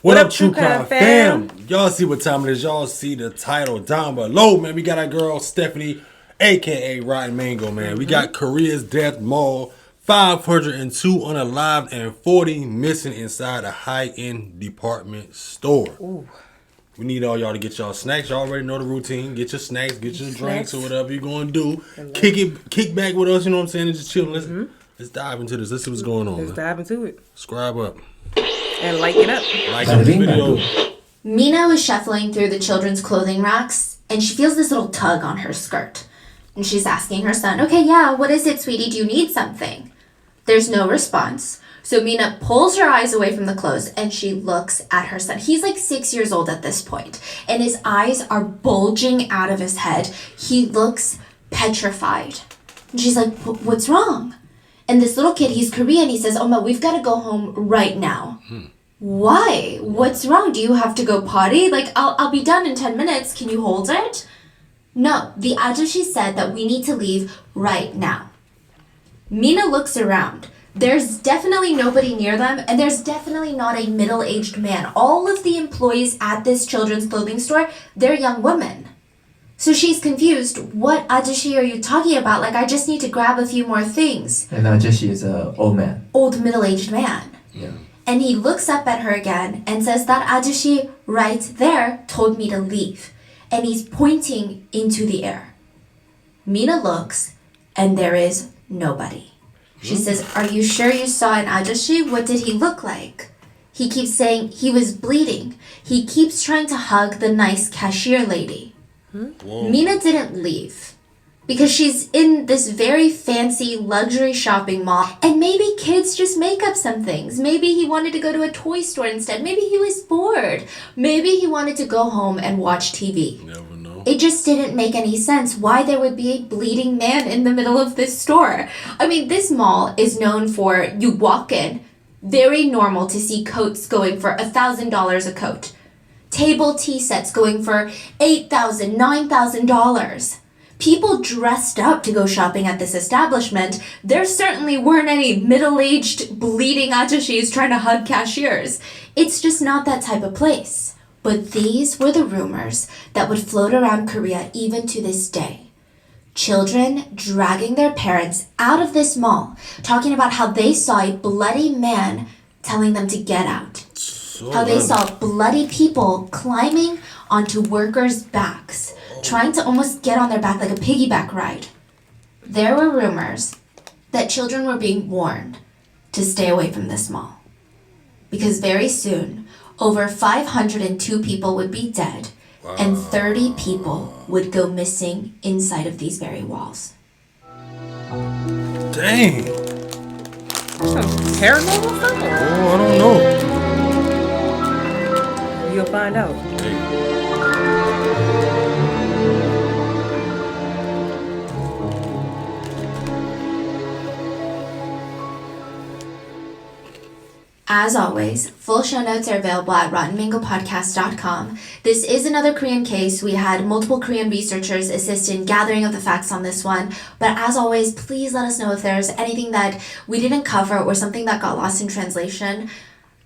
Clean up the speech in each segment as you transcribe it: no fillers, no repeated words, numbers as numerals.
What up, True Crime fam? Y'all see what time it is. Y'all see the title down below, man. We got our girl Stephanie, a.k.a. Rotten Mango, man. We got Korea's Death Mall, 502 unalived and 40 missing inside a high-end department store. Ooh. We need all y'all to get y'all snacks. Y'all already know the routine. Get your snacks, get your drinks, or whatever you're going to do. Kick back with us, you know what I'm saying, and just chill. Let's dive into this. Let's see what's going on. Let's dive into it. Subscribe up. And like it up. Like this video. Mina was shuffling through the children's clothing racks, and she feels this little tug on her skirt. And she's asking her son, okay, yeah, what is it, sweetie? Do you need something? There's no response. So Mina pulls her eyes away from the clothes, and she looks at her son. He's like 6 years old at this point, and his eyes are bulging out of his head. He looks petrified. And she's like, what's wrong? And this little kid, he's Korean, he says, Oma, we've got to go home right now. Why? What's wrong? Do you have to go potty? Like, I'll be done in 10 minutes. Can you hold it? No, the ajushi said that we need to leave right now. Mina looks around. There's definitely nobody near them, and there's definitely not a middle-aged man. All of the employees at this children's clothing store, they're young women. So she's confused. What ajushi are you talking about? Like, I just need to grab a few more things. And ajushi is an old man. Old middle-aged man. Yeah. And he looks up at her again and says, that ajushi right there told me to leave. And he's pointing into the air. Mina looks, and there is nobody. She says, are you sure you saw an ajushi? What did he look like? He keeps saying he was bleeding. He keeps trying to hug the nice cashier lady. Mina didn't leave because she's in this very fancy luxury shopping mall, and maybe kids just make up some things. Maybe he wanted to go to a toy store instead. Maybe he was bored. Maybe he wanted to go home and watch TV. Never know. It just didn't make any sense why there would be a bleeding man in the middle of this store. I mean, this mall is known for, you walk in, very normal to see coats going for $1,000 a coat. Table tea sets going for $8,000, $9,000. People dressed up to go shopping at this establishment. There certainly weren't any middle-aged, bleeding ajushis trying to hug cashiers. It's just not that type of place. But these were the rumors that would float around Korea even to this day. Children dragging their parents out of this mall, talking about how they saw a bloody man telling them to get out. How they saw bloody people climbing onto workers' backs, trying to almost get on their back like a piggyback ride. There were rumors that children were being warned to stay away from this mall. Because very soon, over 502 people would be dead, and 30 people would go missing inside of these very walls. Dang. Some paranormal stuff? Oh, I don't know. You'll find out. As always, full show notes are available at rottenmangopodcast.com. This is another Korean case. We had multiple Korean researchers assist in gathering of the facts on this one. But as always, please let us know if there's anything that we didn't cover or something that got lost in translation.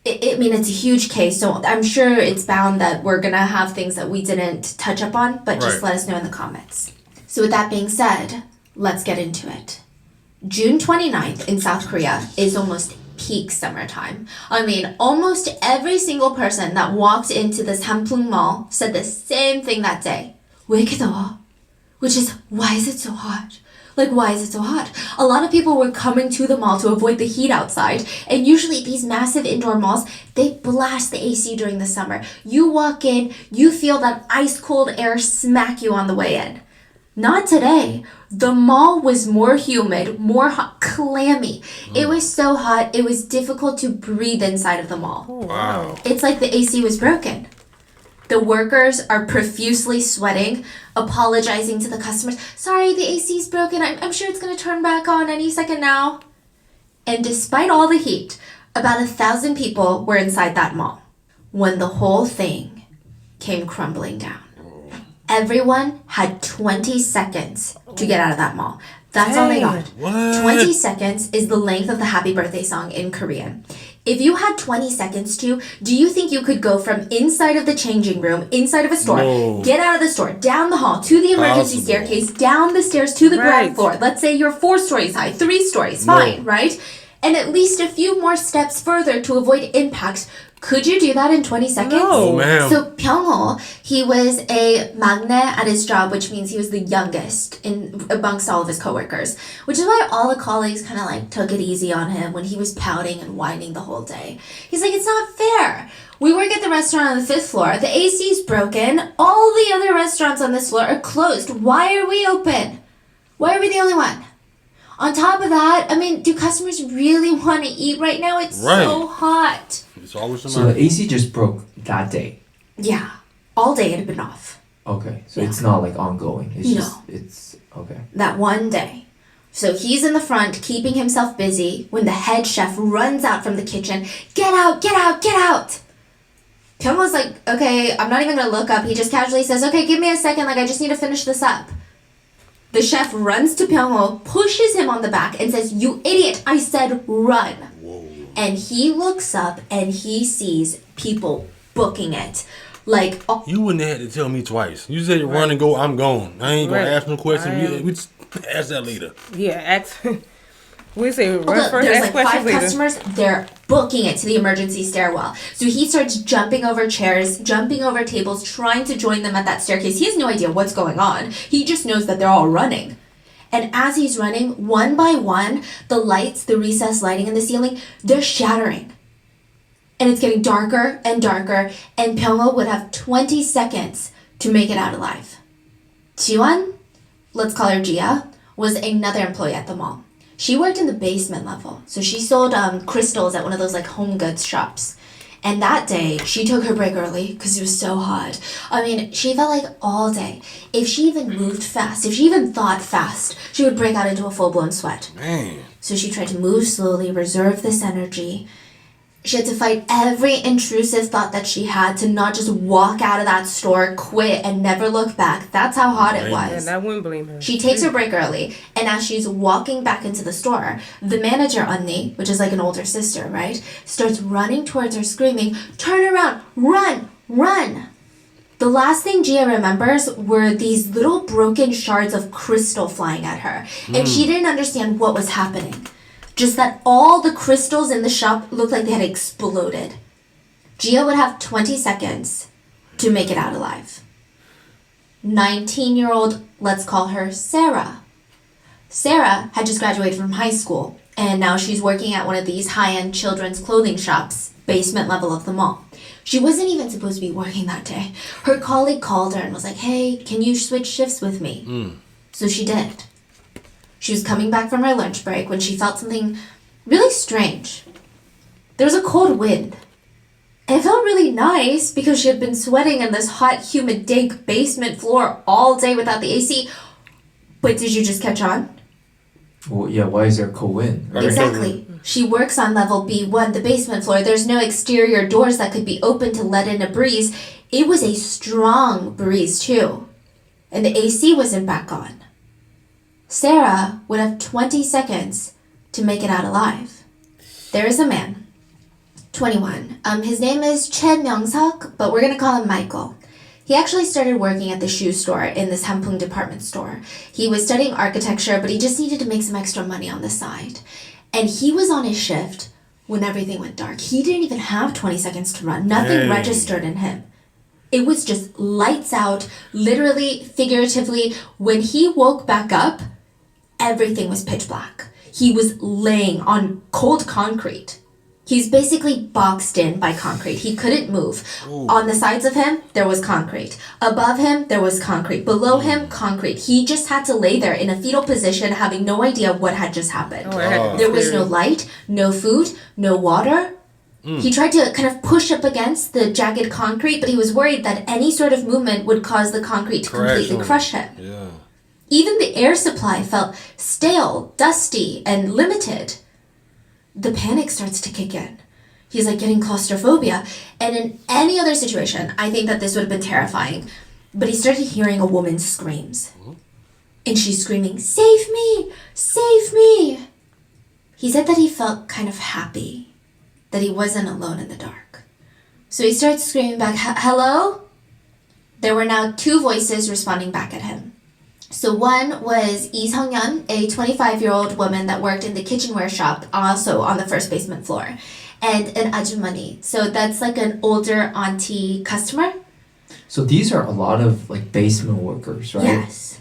I mean, it's a huge case, so I'm sure it's bound that we're going to have things that we didn't touch up on, but just let us know in the comments. So with that being said, let's get into it. June 29th in South Korea is almost peak summertime. I mean, almost every single person that walked into this Hamplung Mall said the same thing that day. 왜 이렇게 더워? Which is, why is it so hot? Like, why is it so hot? A lot of people were coming to the mall to avoid the heat outside. And usually these massive indoor malls, they blast the AC during the summer. You walk in, you feel that ice cold air smack you on the way in. Not today. The mall was more humid, more hot, clammy. It was so hot, it was difficult to breathe inside of the mall. Oh, wow. It's like the AC was broken. The workers are profusely sweating, apologizing to the customers. Sorry, the AC's broken. I'm sure it's going to turn back on any second now. And despite all the heat, about 1,000 people were inside that mall when the whole thing came crumbling down. Everyone had 20 seconds to get out of that mall. That's all they got. What? 20 seconds is the length of the happy birthday song in Korean. If you had 20 seconds to, do you think you could go from inside of the changing room, inside of a store, No. get out of the store, down the hall, to the emergency Possible. staircase, down the stairs to the ground Right. floor? Let's say you're 4 stories high, 3 stories, No. fine, right? And at least a few more steps further to avoid impact. Could you do that in 20 seconds? No. Oh, ma'am. So Pyonghul, he was a magne at his job, which means he was the youngest in amongst all of his coworkers. Which is why all the colleagues kind of like took it easy on him when he was pouting and whining the whole day. He's like, it's not fair. We work at the restaurant on the 5th floor. The AC's broken. All the other restaurants on this floor are closed. Why are we open? Why are we the only one? On top of that, I mean, do customers really want to eat right now? It's Right. so hot. It's always So somebody. the AC just broke that day. Yeah, all day it had been off. Okay, so Yeah. it's not like ongoing. It's No. just it's okay. That one day. So he's in the front, keeping himself busy, when the head chef runs out from the kitchen. Get out, get out, get out! Pyongho's like, okay, I'm not even gonna look up. He just casually says, okay, give me a second, like I just need to finish this up. The chef runs to Pyongho, pushes him on the back, and says, you idiot, I said run. And he looks up and he sees people booking it. Like, oh, You wouldn't have had to tell me twice. You said run and go, I'm gone. I ain't gonna Right. ask no question. I We just ask that later. Yeah, ask. We say run look, first, there's ask like 5 questions later. customers, they're booking it to the emergency stairwell. So he starts jumping over chairs, jumping over tables, trying to join them at that staircase. He has no idea what's going on. He just knows that they're all running. And as he's running, one by one, the lights, the recessed lighting in the ceiling, they're shattering. And it's getting darker and darker, and Pyongho would have 20 seconds to make it out alive. Jiwon, let's call her Gia, was another employee at the mall. She worked in the basement level, so she sold crystals at one of those like home goods shops. And that day, she took her break early because it was so hot. I mean, she felt like all day, if she even moved fast, if she even thought fast, she would break out into a full-blown sweat. Man. So she tried to move slowly, reserve this energy. She had to fight every intrusive thought that she had to not just walk out of that store, quit, and never look back. That's how hot it was. And I wouldn't blame her. She takes her break early, and as she's walking back into the store, the manager, Unni, which is like an older sister, right, starts running towards her screaming, turn around, run, run. The last thing Gia remembers were these little broken shards of crystal flying at her, and she didn't understand what was happening. Just that all the crystals in the shop looked like they had exploded. Gia would have 20 seconds to make it out alive. 19-year-old, let's call her Sarah. Sarah had just graduated from high school, and now she's working at one of these high-end children's clothing shops, basement level of the mall. She wasn't even supposed to be working that day. Her colleague called her and was like, hey, can you switch shifts with me? So she did. She was coming back from her lunch break when she felt something really strange. There was a cold wind. And it felt really nice because she had been sweating in this hot, humid, dank basement floor all day without the AC. But did you just catch on? Well, yeah. Why is there a cold wind? Right? Exactly. She works on level B1, the basement floor. There's no exterior doors that could be opened to let in a breeze. It was a strong breeze, too. And the AC wasn't back on. Sarah would have 20 seconds to make it out alive. There is a man, 21. His name is Chen Myung-seok, but we're going to call him Michael. He actually started working at the shoe store in this Hampung department store. He was studying architecture, but he just needed to make some extra money on the side. And he was on his shift when everything went dark. He didn't even have 20 seconds to run. Nothing Dang. registered in him. It was just lights out, literally, figuratively. When he woke back up, everything was pitch black. He was laying on cold concrete. He's basically boxed in by concrete. He couldn't move. On the sides of him, there was concrete. Above him, there was concrete. Below him, concrete. He just had to lay there in a fetal position, having no idea what had just happened. Oh, it had to be There was no scary. light, no food, no water. He tried to kind of push up against the jagged concrete, but he was worried that any sort of movement would cause the concrete to completely crush him. Yeah. Even the air supply felt stale, dusty, and limited. The panic starts to kick in. He's like getting claustrophobia. And in any other situation, I think that this would have been terrifying. But he started hearing a woman's screams. And she's screaming, "Save me! Save me!" He said that he felt kind of happy. that he wasn't alone in the dark. So he starts screaming back, "Hello?" There were now two voices responding back at him. So one was Lee Sung-yeon, a 25-year-old woman that worked in the kitchenware shop, also on the first basement floor, and an ajumani. So that's like an older auntie customer. So these are a lot of like basement workers, right? Yes.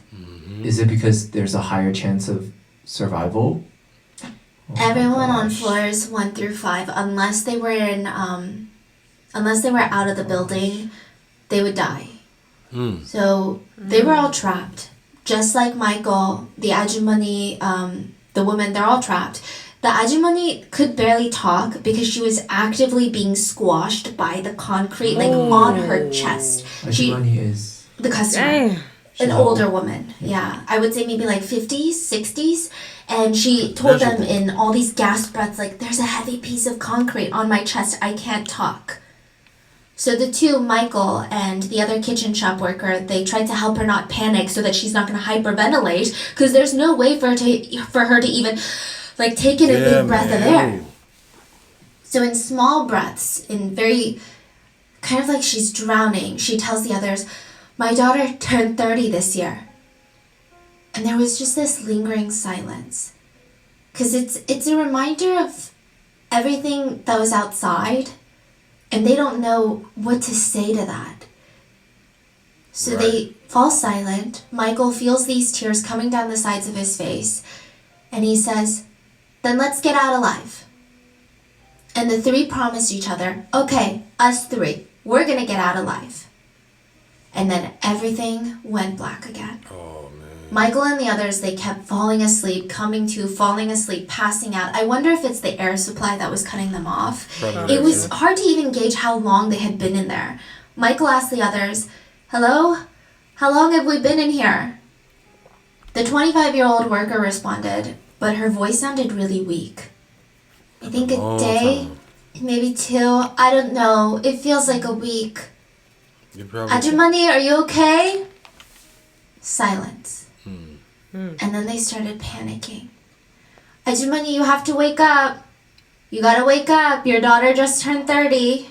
Is it because there's a higher chance of survival? Oh my Everyone on gosh. floors 1 through 5, unless they were out of the building, they would die. So they were all trapped. Just like Michael, the ajumani, the woman, they're all trapped. The ajumani could barely talk because she was actively being squashed by the concrete, like on her chest. Ajumani is The customer. Dang. An older woman, yeah. I would say maybe like 50s, 60s. And she told them in all these gasp breaths, like, "There's a heavy piece of concrete on my chest. I can't talk." So the two, Michael and the other kitchen shop worker, they tried to help her not panic so that she's not going to hyperventilate, because there's no way for her to even, like, take in a big breath of air. So in small breaths, in very, kind of like she's drowning, she tells the others, "My daughter turned 30 this year." And there was just this lingering silence. Because it's a reminder of everything that was outside, and they don't know what to say to that. So they fall silent. Michael feels these tears coming down the sides of his face, and he says, "Then let's get out alive." And the three promised each other, "Okay, us three, we're gonna get out alive." And then everything went black again. Oh, man. Michael and the others, they kept falling asleep, coming to, falling asleep, passing out. I wonder if it's the air supply that was cutting them off. Probably It was so. hard to even gauge how long they had been in there. Michael asked the others, "Hello? How long have we been in here?" The 25-year-old worker responded, but her voice sounded really weak. "I think a long day, time. maybe 2. I don't know. It feels like a week." You probably "Ajumani, are you okay?" Silence. And then they started panicking. "Ajumani, you have to wake up. You gotta wake up. Your daughter just turned 30.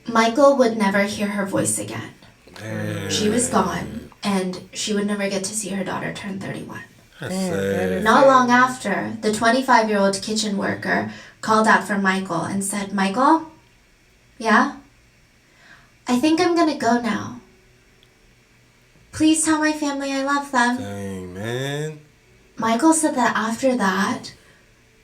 Michael would never hear her voice again. Man, She was gone, and she would never get to see her daughter turn 31. that's sad. Not long after, the 25-year-old kitchen worker called out for Michael and said, "Michael? Yeah? I think I'm gonna go now. Please tell my family I love them." Dang, man. Michael said that after that,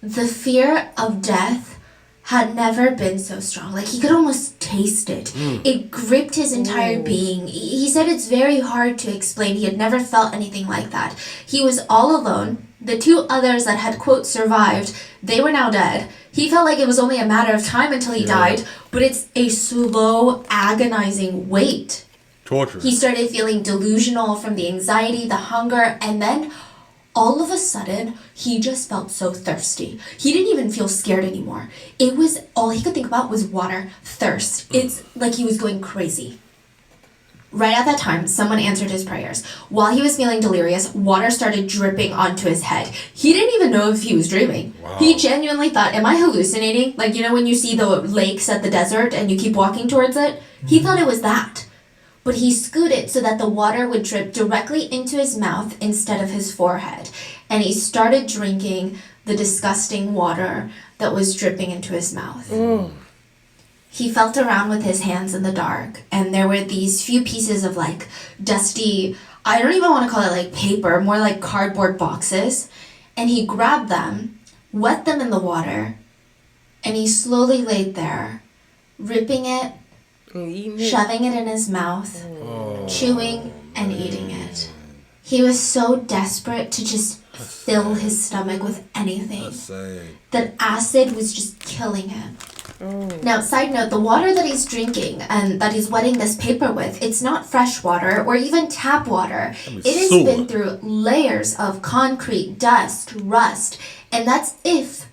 the fear of death had never been so strong. Like, he could almost taste it. It gripped his entire being. He said it's very hard to explain. He had never felt anything like that. He was all alone. The two others that had, quote, survived, they were now dead. He felt like it was only a matter of time until he died, but it's a slow, agonizing wait. Torture. He started feeling delusional from the anxiety, the hunger, and then all of a sudden, he just felt so thirsty. He didn't even feel scared anymore. It was all he could think about was water, thirst. It's like he was going crazy. Right at that time, someone answered his prayers. While he was feeling delirious, water started dripping onto his head. He didn't even know if he was dreaming. Wow. He genuinely thought, am I hallucinating? Like, you know when you see the lakes at the desert and you keep walking towards it? He thought it was that. But he scooted so that the water would drip directly into his mouth instead of his forehead. And he started drinking the disgusting water that was dripping into his mouth. He felt around with his hands in the dark, and there were these few pieces of like dusty, I don't even want to call it like paper, more like cardboard boxes. And he grabbed them, wet them in the water, and he slowly laid there, ripping it, shoving it in his mouth, chewing and eating it. He was so desperate to just fill his stomach with anything That's sad. that acid was just killing him. Now, side note, the water that he's drinking and that he's wetting this paper with, it's not fresh water or even tap water. It has sewer. been through layers of concrete, dust, rust, and that's if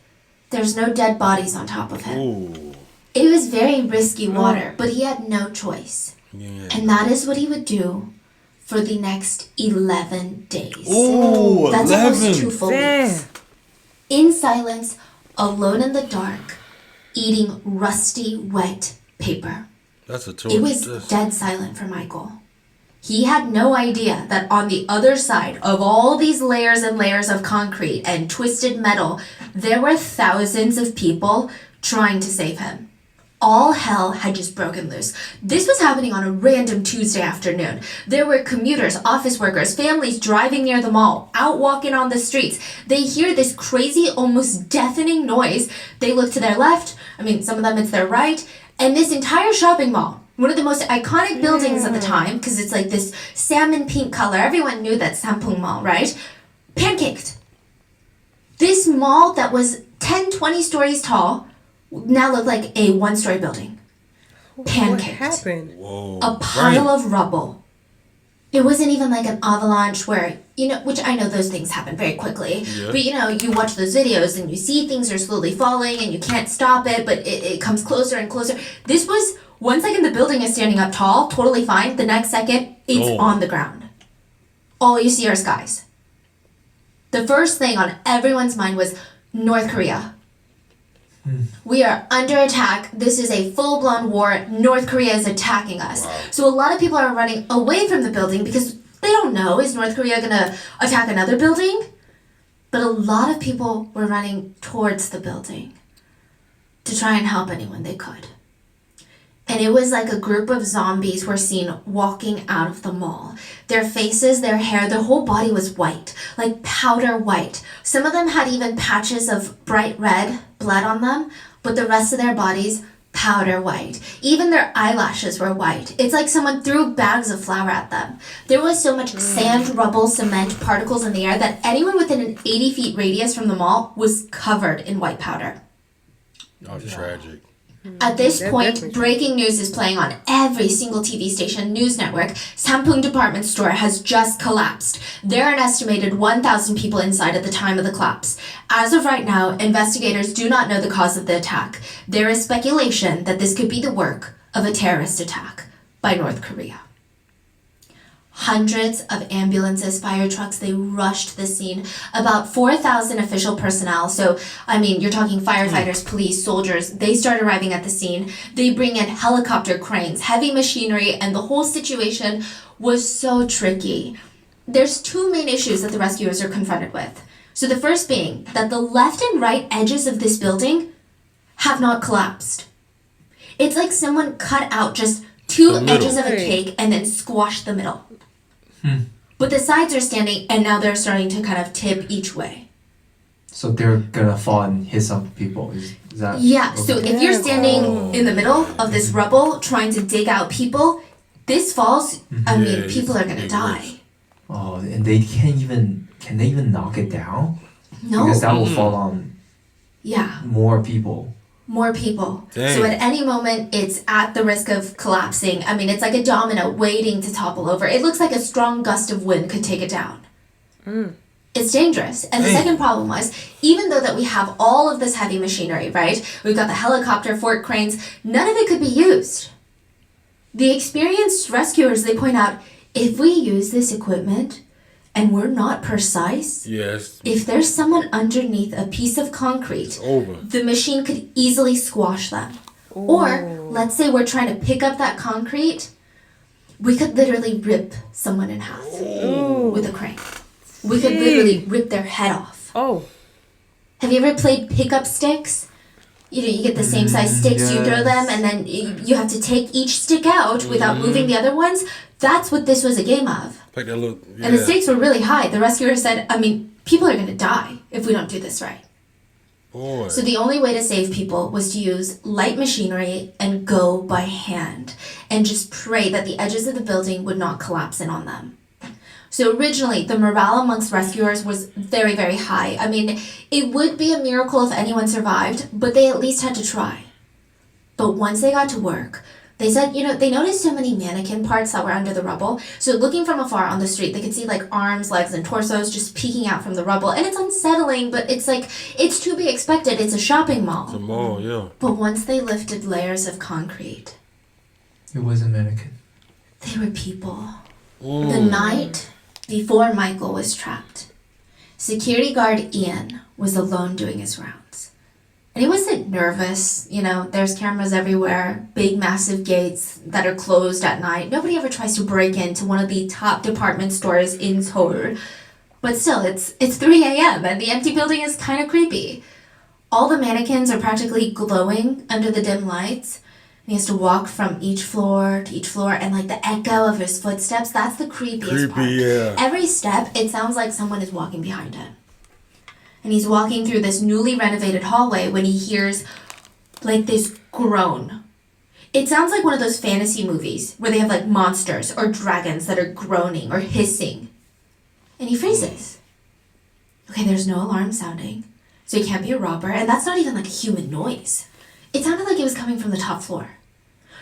there's no dead bodies on top of him. Ooh. It was very risky water, but he had no choice. Yeah. And that is what he would do for the next 11 days. Ooh, That's 11. almost 2 full weeks. In silence, alone in the dark, eating rusty, wet paper. That's a total. It was dead silent for Michael. He had no idea that on the other side of all these layers and layers of concrete and twisted metal, there were thousands of people trying to save him. All hell had just broken loose. This was happening on a random Tuesday afternoon. There were commuters, office workers, families driving near the mall, out walking on the streets. They hear this crazy, almost deafening noise. They look to their left. Some of them it's their right. And this entire shopping mall, one of the most iconic buildings at the time, because it's like this salmon pink color. Everyone knew that Sampung Mall, right? Pancaked. This mall that was 10, 20 stories tall now looked like a one-story building. Pancaked. What happened? Whoa. A pile of rubble. It wasn't even like an avalanche where, which I know those things happen very quickly. Yeah. But, you watch those videos and you see things are slowly falling and you can't stop it, but it comes closer and closer. This was, 1 second the building is standing up tall, totally fine. The next second, it's on the ground. All you see are skies. The first thing on everyone's mind was North Korea. We are under attack. This is a full-blown war. North Korea is attacking us. Wow. So a lot of people are running away from the building because they don't know, is North Korea going to attack another building? But a lot of people were running towards the building to try and help anyone they could. And it was like a group of zombies were seen walking out of the mall. Their faces, their hair, their whole body was white, like powder white. Some of them had even patches of bright red blood on them, but the rest of their bodies, powder white. Even their eyelashes were white. It's like someone threw bags of flour at them. There was so much sand, rubble, cement, particles in the air that anyone within an 80 feet radius from the mall was covered in white powder. Oh, tragic. At this point, definitely breaking news is playing on every single TV station, news network. Sampung department store has just collapsed. There are an estimated 1,000 people inside at the time of the collapse. As of right now, investigators do not know the cause of the attack. There is speculation that this could be the work of a terrorist attack by North Korea. Hundreds of ambulances, fire trucks, they rushed the scene. About 4,000 official personnel, so, you're talking firefighters, police, soldiers, they start arriving at the scene. They bring in helicopter cranes, heavy machinery, and the whole situation was so tricky. There's 2 main issues that the rescuers are confronted with. So the first being that the left and right edges of this building have not collapsed. It's like someone cut out just 2 edges of a cake and then squashed the middle. But the sides are standing, and now they're starting to kind of tip each way. So they're gonna fall and hit some people. Is that? Yeah, okay? so if you're standing in the middle of this rubble trying to dig out people, this falls, people are gonna die. Oh, and they can they even knock it down? No. Because that will fall on Yeah. more people. More people. Dang. So at any moment, it's at the risk of collapsing. It's like a domino waiting to topple over. It looks like a strong gust of wind could take it down. It's dangerous. And the second problem was, even though that we have all of this heavy machinery, right? We've got the helicopter, fork cranes, none of it could be used. The experienced rescuers, they point out, if we use this equipment and we're not precise, Yes. if there's someone underneath a piece of concrete, Over. the machine could easily squash them. Or, let's say we're trying to pick up that concrete, we could literally rip someone in half with a crane. We could literally rip their head off. Oh. Have you ever played pickup sticks? You get the same size sticks, you throw them, and then you have to take each stick out without moving the other ones. That's what this was a game of. Like that little. Yeah. And the stakes were really high. The rescuer said, people are going to die if we don't do this right. Boy. So the only way to save people was to use light machinery and go by hand and just pray that the edges of the building would not collapse in on them. So originally, the morale amongst rescuers was very, very high. It would be a miracle if anyone survived, but they at least had to try. But once they got to work, they said, they noticed so many mannequin parts that were under the rubble. So looking from afar on the street, they could see like arms, legs, and torsos just peeking out from the rubble. And it's unsettling, but it's to be expected. It's a shopping mall. It's a mall, yeah. But once they lifted layers of concrete, It was a mannequin. they were people. The night before Michael was trapped, security guard Ian was alone doing his rounds. And he wasn't nervous, you know, there's cameras everywhere, big massive gates that are closed at night. Nobody ever tries to break into one of the top department stores in Seoul. But still, it's 3 a.m. and the empty building is kind of creepy. All the mannequins are practically glowing under the dim lights. And he has to walk from each floor to each floor, and like the echo of his footsteps, that's the creepiest part. Yeah. Every step, it sounds like someone is walking behind him. And he's walking through this newly renovated hallway when he hears like this groan. It sounds like one of those fantasy movies where they have like monsters or dragons that are groaning or hissing. And he freezes. Okay, there's no alarm sounding, so he can't be a robber, and that's not even like a human noise. It sounded like it was coming from the top floor.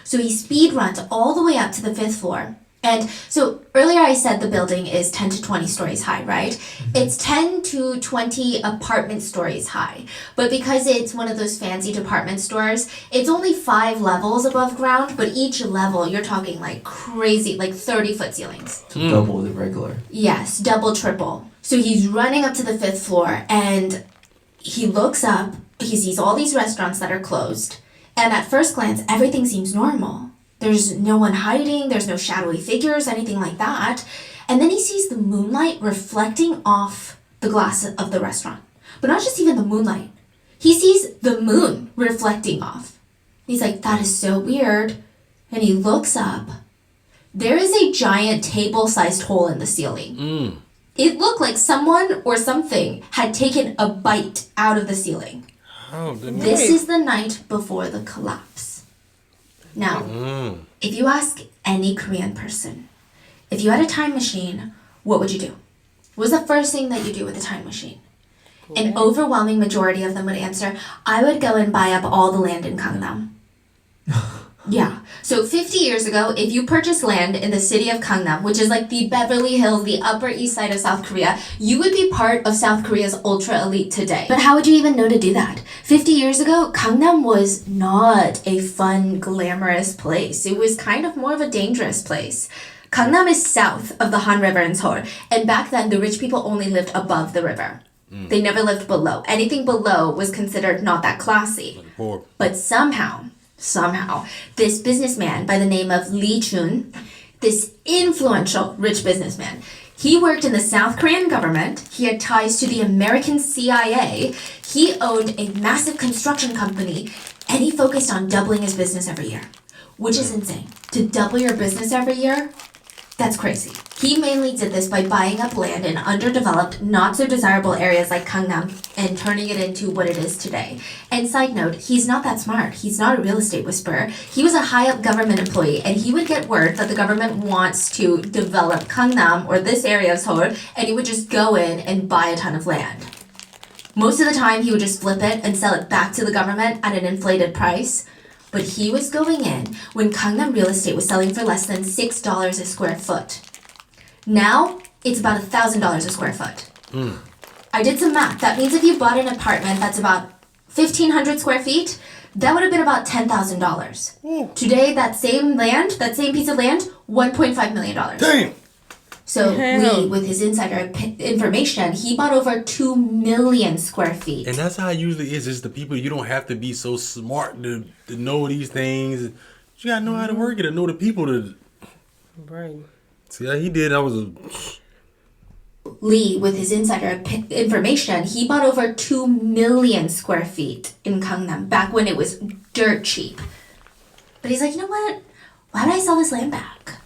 So he speed runs all the way up to the 5th floor. And so earlier I said the building is 10 to 20 stories high, right? It's 10 to 20 apartment stories high. But because it's one of those fancy department stores, it's only 5 levels above ground, but each level you're talking like crazy, like 30-foot ceilings. So double the regular. Yes, double, triple. So he's running up to the 5th floor and he looks up, he sees all these restaurants that are closed. And at first glance, everything seems normal. There's no one hiding, there's no shadowy figures, anything like that. And then he sees the moonlight reflecting off the glass of the restaurant. But not just even the moonlight. He sees the moon reflecting off. He's like, that is so weird. And he looks up. There is a giant table-sized hole in the ceiling. It looked like someone or something had taken a bite out of the ceiling. Oh, This is the night before the collapse. Now, if you ask any Korean person, if you had a time machine, what would you do? What was the first thing that you do with a time machine? An overwhelming majority of them would answer, I would go and buy up all the land in Gangnam. Yeah. So 50 years ago, if you purchased land in the city of Gangnam, which is like the Beverly Hills, the Upper East Side of South Korea, you would be part of South Korea's ultra elite today. But how would you even know to do that? 50 years ago, Gangnam was not a fun, glamorous place. It was kind of more of a dangerous place. Gangnam is south of the Han River in Seoul, and back then the rich people only lived above the river. They never lived below. Anything below was considered not that classy. But somehow, this businessman by the name of Lee Chun, this influential rich businessman, he worked in the South Korean government. He had ties to the American CIA. He owned a massive construction company, and he focused on doubling his business every year, which is insane. To double your business every year, that's crazy. He mainly did this by buying up land in underdeveloped, not so desirable areas like Gangnam and turning it into what it is today. And side note, he's not that smart. He's not a real estate whisperer. He was a high-up government employee, and he would get word that the government wants to develop Gangnam or this area of Seoul, and he would just go in and buy a ton of land. Most of the time, he would just flip it and sell it back to the government at an inflated price. But he was going in when Gangnam real estate was selling for less than $6 a square foot. Now, it's about $1,000 a square foot. I did some math. That means if you bought an apartment that's about 1,500 square feet, that would have been about $10,000. Today, that same piece of land, $1.5 million. Damn! So Lee, with his insider information, he bought over 2 million square feet. And that's how it usually is. It's the people, you don't have to be so smart to know these things. You gotta know how to work it and know the people to. Right. See how he did. That was a. Lee, with his insider information, he bought over 2 million square feet in Gangnam back when it was dirt cheap. But he's like, you know what? Why would I sell this land back?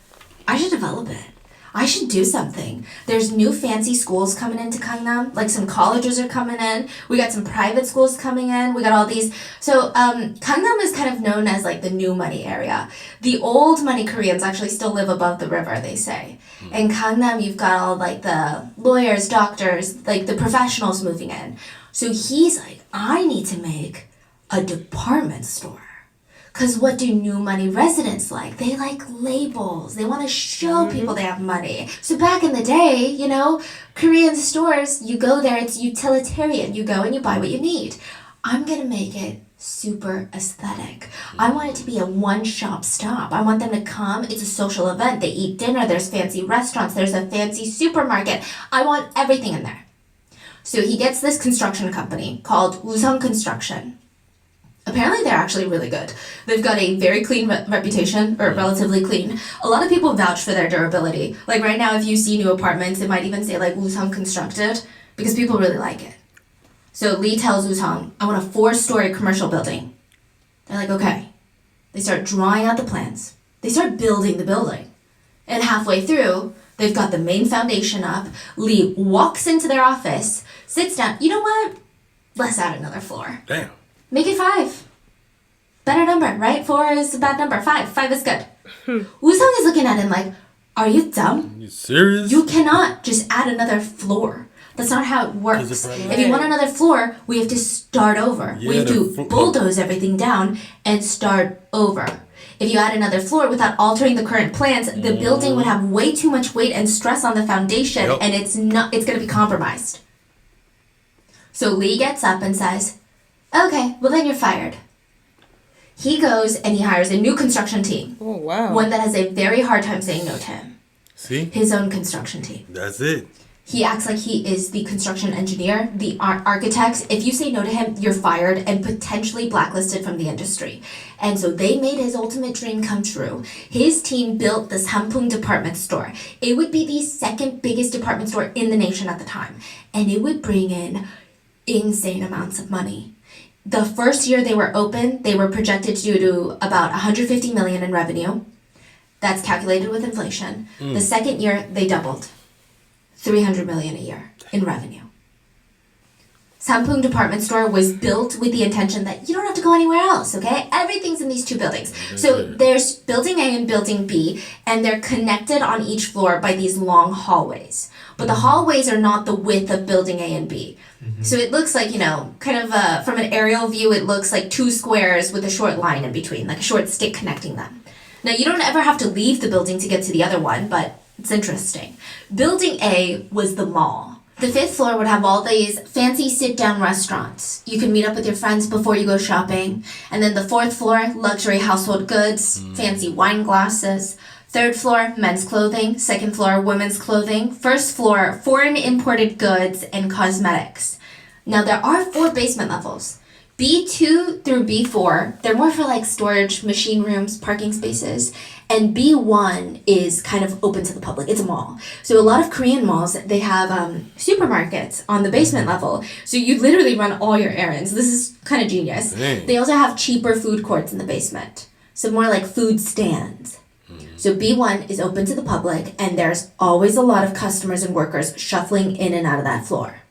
I should develop it. I should do something. There's new fancy schools coming into Gangnam. Like some colleges are coming in. We got some private schools coming in. We got all these. So Gangnam is kind of known as like the new money area. The old money Koreans actually still live above the river, they say. In Gangnam, you've got all like the lawyers, doctors, like the professionals moving in. So he's like, I need to make a department store. Because what do new money residents like? They like labels. They want to show people they have money. So back in the day, you know, Korean stores, you go there, it's utilitarian. You go and you buy what you need. I'm going to make it super aesthetic. I want it to be a one-shop stop. I want them to come. It's a social event. They eat dinner. There's fancy restaurants. There's a fancy supermarket. I want everything in there. So he gets this construction company called Wooseong Construction. Apparently, they're actually really good. They've got a very clean reputation, or relatively clean. A lot of people vouch for their durability. Like right now, if you see new apartments, it might even say like Wusong constructed, because people really like it. So Lee tells Wusong, I want a 4-story commercial building. They're like, okay. They start drawing out the plans. They start building the building. And halfway through, they've got the main foundation up. Lee walks into their office, sits down. You know what? Let's add another floor. Damn. Make it 5. Better number, right? 4 is a bad number. 5 is good. Wusong is looking at him like, are you dumb? You serious? You cannot just add another floor. That's not how it works. If you want another floor, we have to start over. Yeah, we have to bulldoze everything down and start over. If you add another floor without altering the current plans, the building would have way too much weight and stress on the foundation, and it's going to be compromised. So Lee gets up and says, okay, well then you're fired. He goes and he hires a new construction team. Oh, wow. One that has a very hard time saying no to him. See? His own construction team. That's it. He acts like he is the construction engineer, the architect. If you say no to him, you're fired and potentially blacklisted from the industry. And so they made his ultimate dream come true. His team built this Hampung department store. It would be the second biggest department store in the nation at the time. And it would bring in insane amounts of money. The first year they were open, they were projected to do about 150 million in revenue. That's calculated with inflation. The second year, they doubled. 300 million a year in revenue. Sampung department store was built with the intention that you don't have to go anywhere else, okay? Everything's in these 2 buildings. So there's building A and building B, and they're connected on each floor by these long hallways. But the hallways are not the width of building A and B. So it looks like, kind of from an aerial view, it looks like 2 squares with a short line in between, like a short stick connecting them. Now, you don't ever have to leave the building to get to the other one, but it's interesting. Building A was the mall. The 5th floor would have all these fancy sit-down restaurants. You can meet up with your friends before you go shopping. And then the 4th floor, luxury household goods, fancy wine glasses. 3rd floor, men's clothing. 2nd floor, women's clothing. 1st floor, foreign imported goods and cosmetics. Now, there are 4 basement levels. B2 through B4, they're more for like storage, machine rooms, parking spaces. And B1 is kind of open to the public. It's a mall. So a lot of Korean malls, they have supermarkets on the basement level. So you literally run all your errands. This is kind of genius. Dang. They also have cheaper food courts in the basement. So more like food stands. So B1 is open to the public, and there's always a lot of customers and workers shuffling in and out of that floor.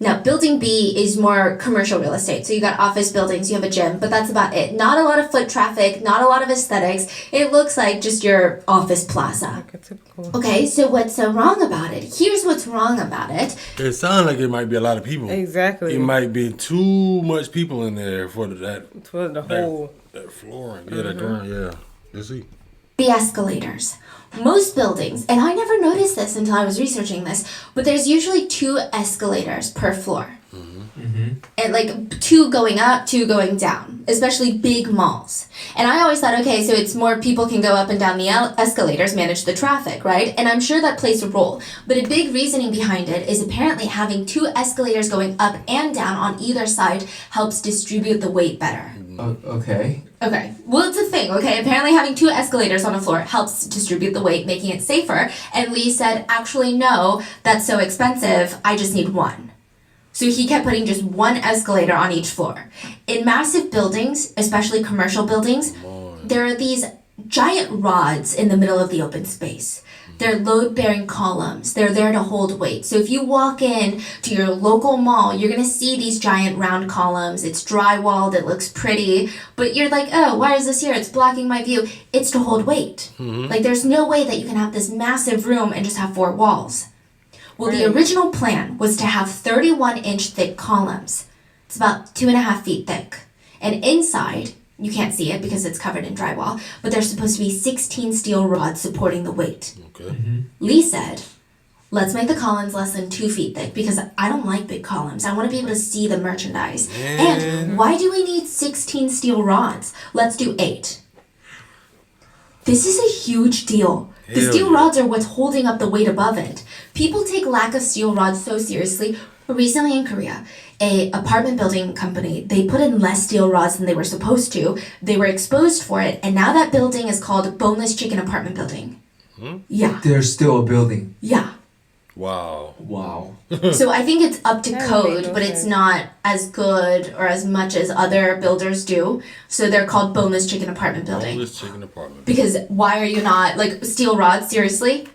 Now, building B is more commercial real estate. So you got office buildings, you have a gym, but that's about it. Not a lot of foot traffic, not a lot of aesthetics. It looks like just your office plaza. Like a typical. Okay, so what's so wrong about it? Here's what's wrong about it. It sounds like it might be a lot of people. Exactly. It might be too much people in there for For the whole. that flooring. Yeah, that ground. Yeah. You see. The escalators. Most buildings, and I never noticed this until I was researching this, but there's usually 2 escalators per floor. And like 2 going up, 2 going down, especially big malls. And I always thought, okay, so it's more people can go up and down the escalators, manage the traffic, right? And I'm sure that plays a role. But a big reasoning behind it is apparently having 2 escalators going up and down on either side helps distribute the weight better. Okay. Okay, well, it's a thing, okay? Apparently having 2 escalators on a floor helps distribute the weight, making it safer. And Lee said, actually, no, that's so expensive, I just need 1. So he kept putting just 1 escalator on each floor. In massive buildings, especially commercial buildings, there are these giant rods in the middle of the open space. They're load-bearing columns. They're there to hold weight. So if you walk in to your local mall, you're going to see these giant round columns. It's drywalled. It looks pretty. But you're like, oh, why is this here? It's blocking my view. It's to hold weight. Like, there's no way that you can have this massive room and just have 4 walls. Well, the original plan was to have 31-inch thick columns. It's about 2.5 feet thick. And inside, you can't see it because it's covered in drywall, but there's supposed to be 16 steel rods supporting the weight. Okay. Lee said, let's make the columns less than 2 feet thick because I don't like big columns. I want to be able to see the merchandise. And why do we need 16 steel rods? Let's do 8. This is a huge deal. The steel rods are what's holding up the weight above it. People take lack of steel rods so seriously. Recently in Korea, a apartment building company, they put in less steel rods than they were supposed to. They were exposed for it, and now that building is called Boneless Chicken Apartment Building. Yeah. There's still a building. Yeah. Wow. Wow. So I think it's up to That code, makes no but it's sense. not as good or as much as other builders do. So they're called Boneless Chicken Apartment Building. Boneless chicken apartment. Because why are you not, like, steel rods, seriously?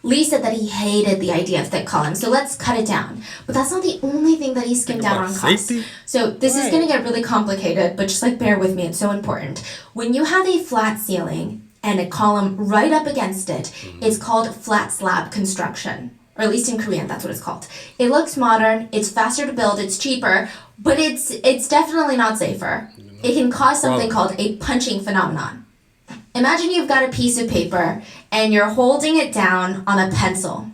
Lee said that he hated the idea of thick columns, so let's cut it down. But that's not the only thing that he skimmed Think out about on cost. safety? So this is Right. going to get really complicated, but just like bear with me, it's so important. When you have a flat ceiling and a column right up against it, it's called flat slab construction. Or at least in Korean, that's what it's called. It looks modern, it's faster to build, it's cheaper, but it's definitely not safer. It can cause something called a punching phenomenon. Imagine you've got a piece of paper and you're holding it down on a pencil.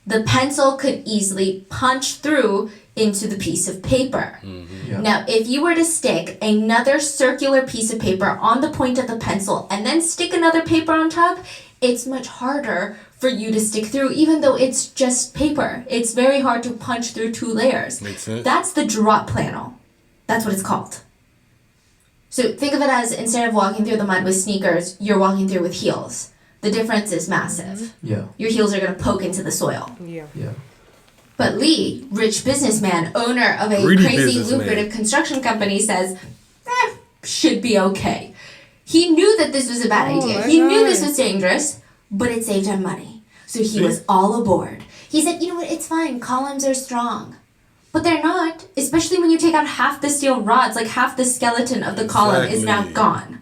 The pencil could easily punch through into the piece of paper. Yeah. Now, if you were to stick another circular piece of paper on the point of the pencil and then stick another paper on top, it's much harder for you to stick through, even though it's just paper. It's very hard to punch through two layers. Makes sense. That's the drop panel. That's what it's called. So think of it as instead of walking through the mud with sneakers, you're walking through with heels. The difference is massive. Yeah. Your heels are going to poke into the soil. Yeah. Yeah. But Lee, rich businessman, owner of a Greedy crazy businessman. lucrative construction company, says, should be okay. He knew that this was a bad Oh idea. my He knew God. this was dangerous, but it saved him money. So he was all aboard. He said, you know what, it's fine. Columns are strong. But they're not, especially when you take out half the steel rods, like half the skeleton of the column is now Exactly. gone.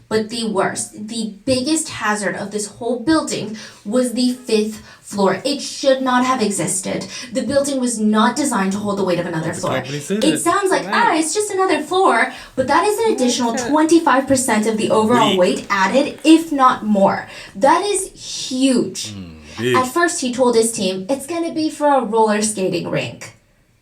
But the worst, the biggest hazard of this whole building was the 5th floor. It should not have existed. The building was not designed to hold the weight of another floor. company said It it. sounds like, Right. it's just another floor, but that is an additional Okay. 25% of the overall Weight. weight added, if not more. That is huge. Big. At first, he told his team it's going to be for a roller skating rink,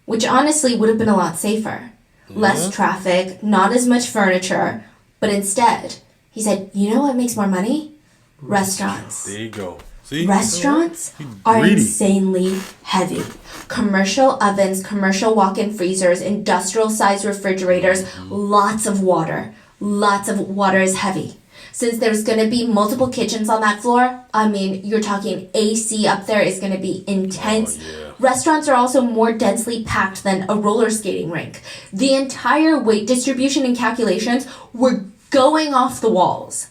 which honestly would have been a lot safer. Less traffic, not as much furniture, but instead, he said, you know what makes more money? Restaurants. There you go. See? Restaurants are greedy. insanely heavy. Commercial ovens, commercial walk-in freezers, industrial-sized refrigerators, lots of water. Lots of water is heavy. Since there's going to be multiple kitchens on that floor, I mean, you're talking AC up there is going to be intense. Oh, yeah. Restaurants are also more densely packed than a roller skating rink. The entire weight distribution and calculations were going off the walls.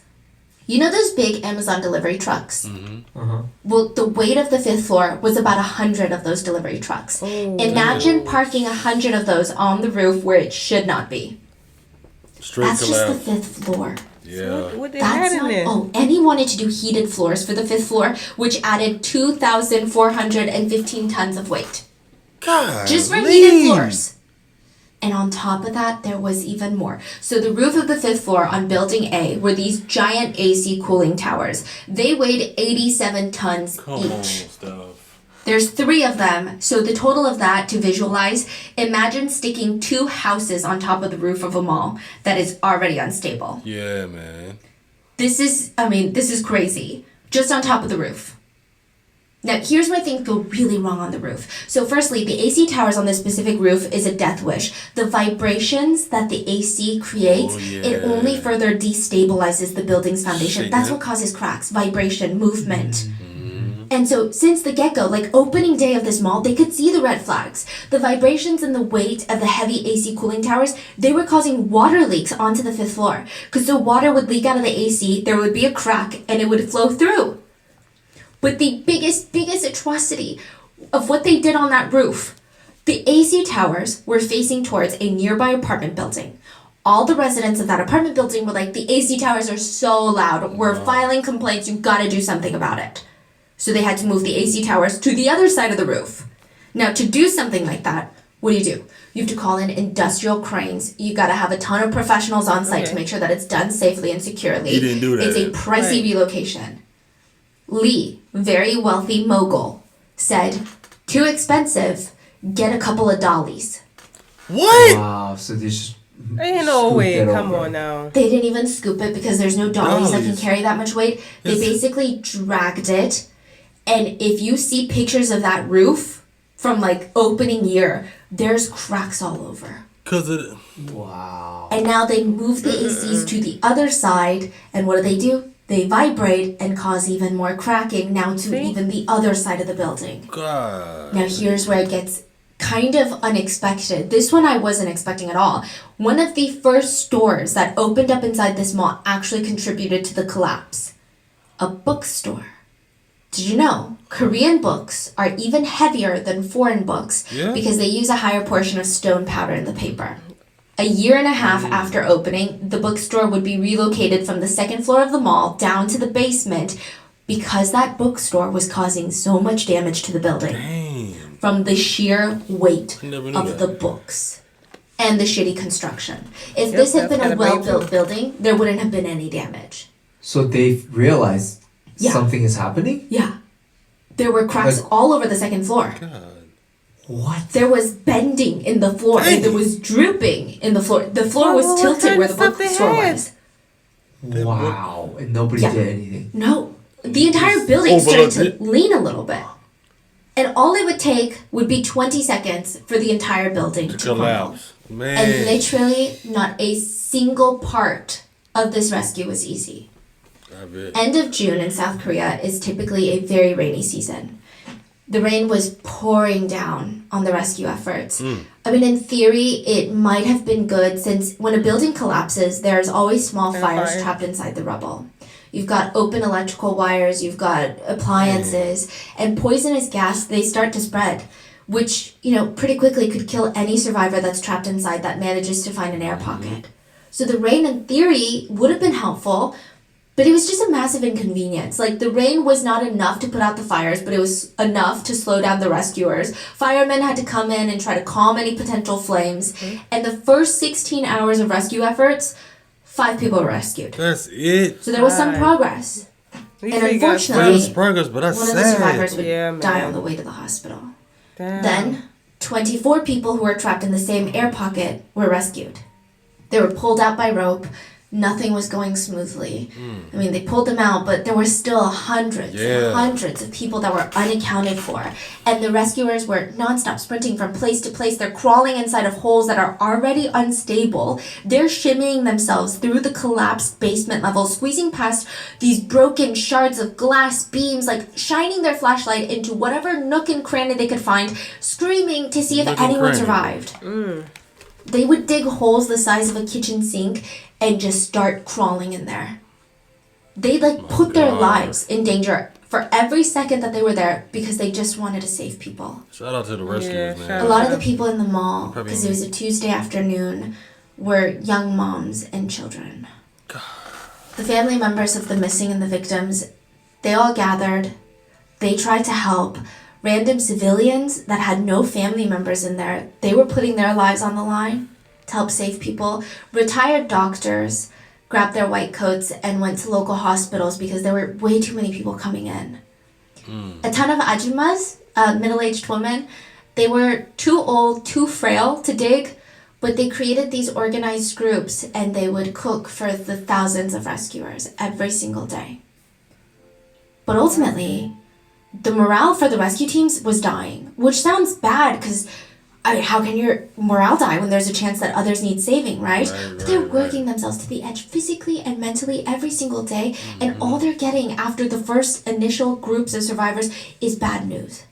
You know those big Amazon delivery trucks? Well, the weight of the 5th floor was about 100 of those delivery trucks. Imagine parking 100 of those on the roof where it should not be. Straight That's just the collapse. 5th floor. Yeah. What they That's had in not. there? Oh, and he wanted to do heated floors for the 5th floor, which added 2,415 tons of weight. God. Just for heated floors. And on top of that, there was even more. So the roof of the 5th floor on Building A were these giant AC cooling towers. They weighed 87 tons Come each. on, stuff. There's 3 of them, so the total of that, to visualize, imagine sticking 2 houses on top of the roof of a mall that is already unstable. Yeah, man. This is crazy. Just on top of the roof. Now, here's where things go really wrong on the roof. So firstly, the AC towers on this specific roof is a death wish. The vibrations that the AC creates, it yeah. only further destabilizes the building's foundation. Shaking That's it. what causes cracks, vibration, movement. And so since the get-go, like opening day of this mall, they could see the red flags. The vibrations and the weight of the heavy AC cooling towers, they were causing water leaks onto the 5th floor. Because the water would leak out of the AC, there would be a crack, and it would flow through. But the biggest atrocity of what they did on that roof, the AC towers were facing towards a nearby apartment building. All the residents of that apartment building were like, the AC towers are so loud. We're filing complaints. You've got to do something about it. So they had to move the AC towers to the other side of the roof. Now, to do something like that, what do? You have to call in industrial cranes. You got to have a ton of professionals on site to Okay. make sure that it's done safely and securely. He didn't do that. It's a pricey Right. relocation. Lee, very wealthy mogul, said, too expensive, get a couple of dollies. What? Wow. So they just. Ain't no scooped way. it Come over. on now. They didn't even scoop it because there's no dollies that can Dollies. carry that much weight. They It's- basically dragged it And if you see pictures of that roof from like opening year, there's cracks all over. Cause it. Wow. And now they move the ACs to the other side, and what do? They vibrate and cause even more cracking now to even the other side of the building. God. Now here's where it gets kind of unexpected. This one I wasn't expecting at all. One of the first stores that opened up inside this mall actually contributed to the collapse. A bookstore. Did you know Korean books are even heavier than foreign books because they use a higher portion of stone powder in the paper? A year and a half after opening, the bookstore would be relocated from the second floor of the mall down to the basement because that bookstore was causing so much damage to the building. Damn. From the sheer weight Never knew of that. the books and the shitty construction. If this had been a that's well-built building, there wouldn't have been any damage. So they've realized Yeah. something is happening? Yeah. There were cracks Like- all over the second floor. God. What? There was bending in the floor. And there was drooping in the floor. The floor was What tilted kind where of the stuff they bookstore had? was. Wow. And nobody Yeah. did anything. No. The entire building started to overlooked lean a little bit. And all it would take would be 20 seconds for the entire building to crumble. Collapse. Man. And literally not a single part of this rescue was easy. I bet. End of June in South Korea is typically a very rainy season. The rain was pouring down on the rescue efforts. I mean, in theory, it might have been good since when a building collapses, there's always small fires fire. trapped inside the rubble. You've got open electrical wires, you've got appliances, and poisonous gas, they start to spread, which, pretty quickly could kill any survivor that's trapped inside that manages to find an air pocket. So the rain, in theory, would have been helpful, but it was just a massive inconvenience. Like, the rain was not enough to put out the fires, but it was enough to slow down the rescuers. Firemen had to come in and try to calm any potential flames. And the first 16 hours of rescue efforts, 5 people were rescued. That's it. So there was some God. progress. You And say you got unfortunately- It was progress, but that's One of the sad. survivors would Yeah, die man. on the way to the hospital. Damn. Then, 24 people who were trapped in the same air pocket were rescued. They were pulled out by rope. Nothing was going smoothly. I mean, they pulled them out, but there were still hundreds and hundreds of people that were unaccounted for. And the rescuers were nonstop sprinting from place to place. They're crawling inside of holes that are already unstable. They're shimmying themselves through the collapsed basement level, squeezing past these broken shards of glass beams, like shining their flashlight into whatever nook and cranny they could find, screaming to see if Nook and anyone cranny. survived. They would dig holes the size of a kitchen sink and just start crawling in there. They put their God. lives in danger for every second that they were there because they just wanted to save people. Shout out to the rescuers, Yeah, man. A lot of the people in the mall, Probably because it was a Tuesday afternoon, were young moms and children. The family members of the missing and the victims, they all gathered. They tried to help. Random civilians that had no family members in there, they were putting their lives on the line to help save people. Retired doctors grabbed their white coats and went to local hospitals because there were way too many people coming in. A ton of ajumas, middle-aged women, they were too old, too frail to dig, but they created these organized groups and they would cook for the thousands of rescuers every single day. But ultimately, the morale for the rescue teams was dying, which sounds bad because how can your morale die when there's a chance that others need saving, right? But they're working themselves to the edge physically and mentally every single day, and all they're getting after the first initial groups of survivors is bad news.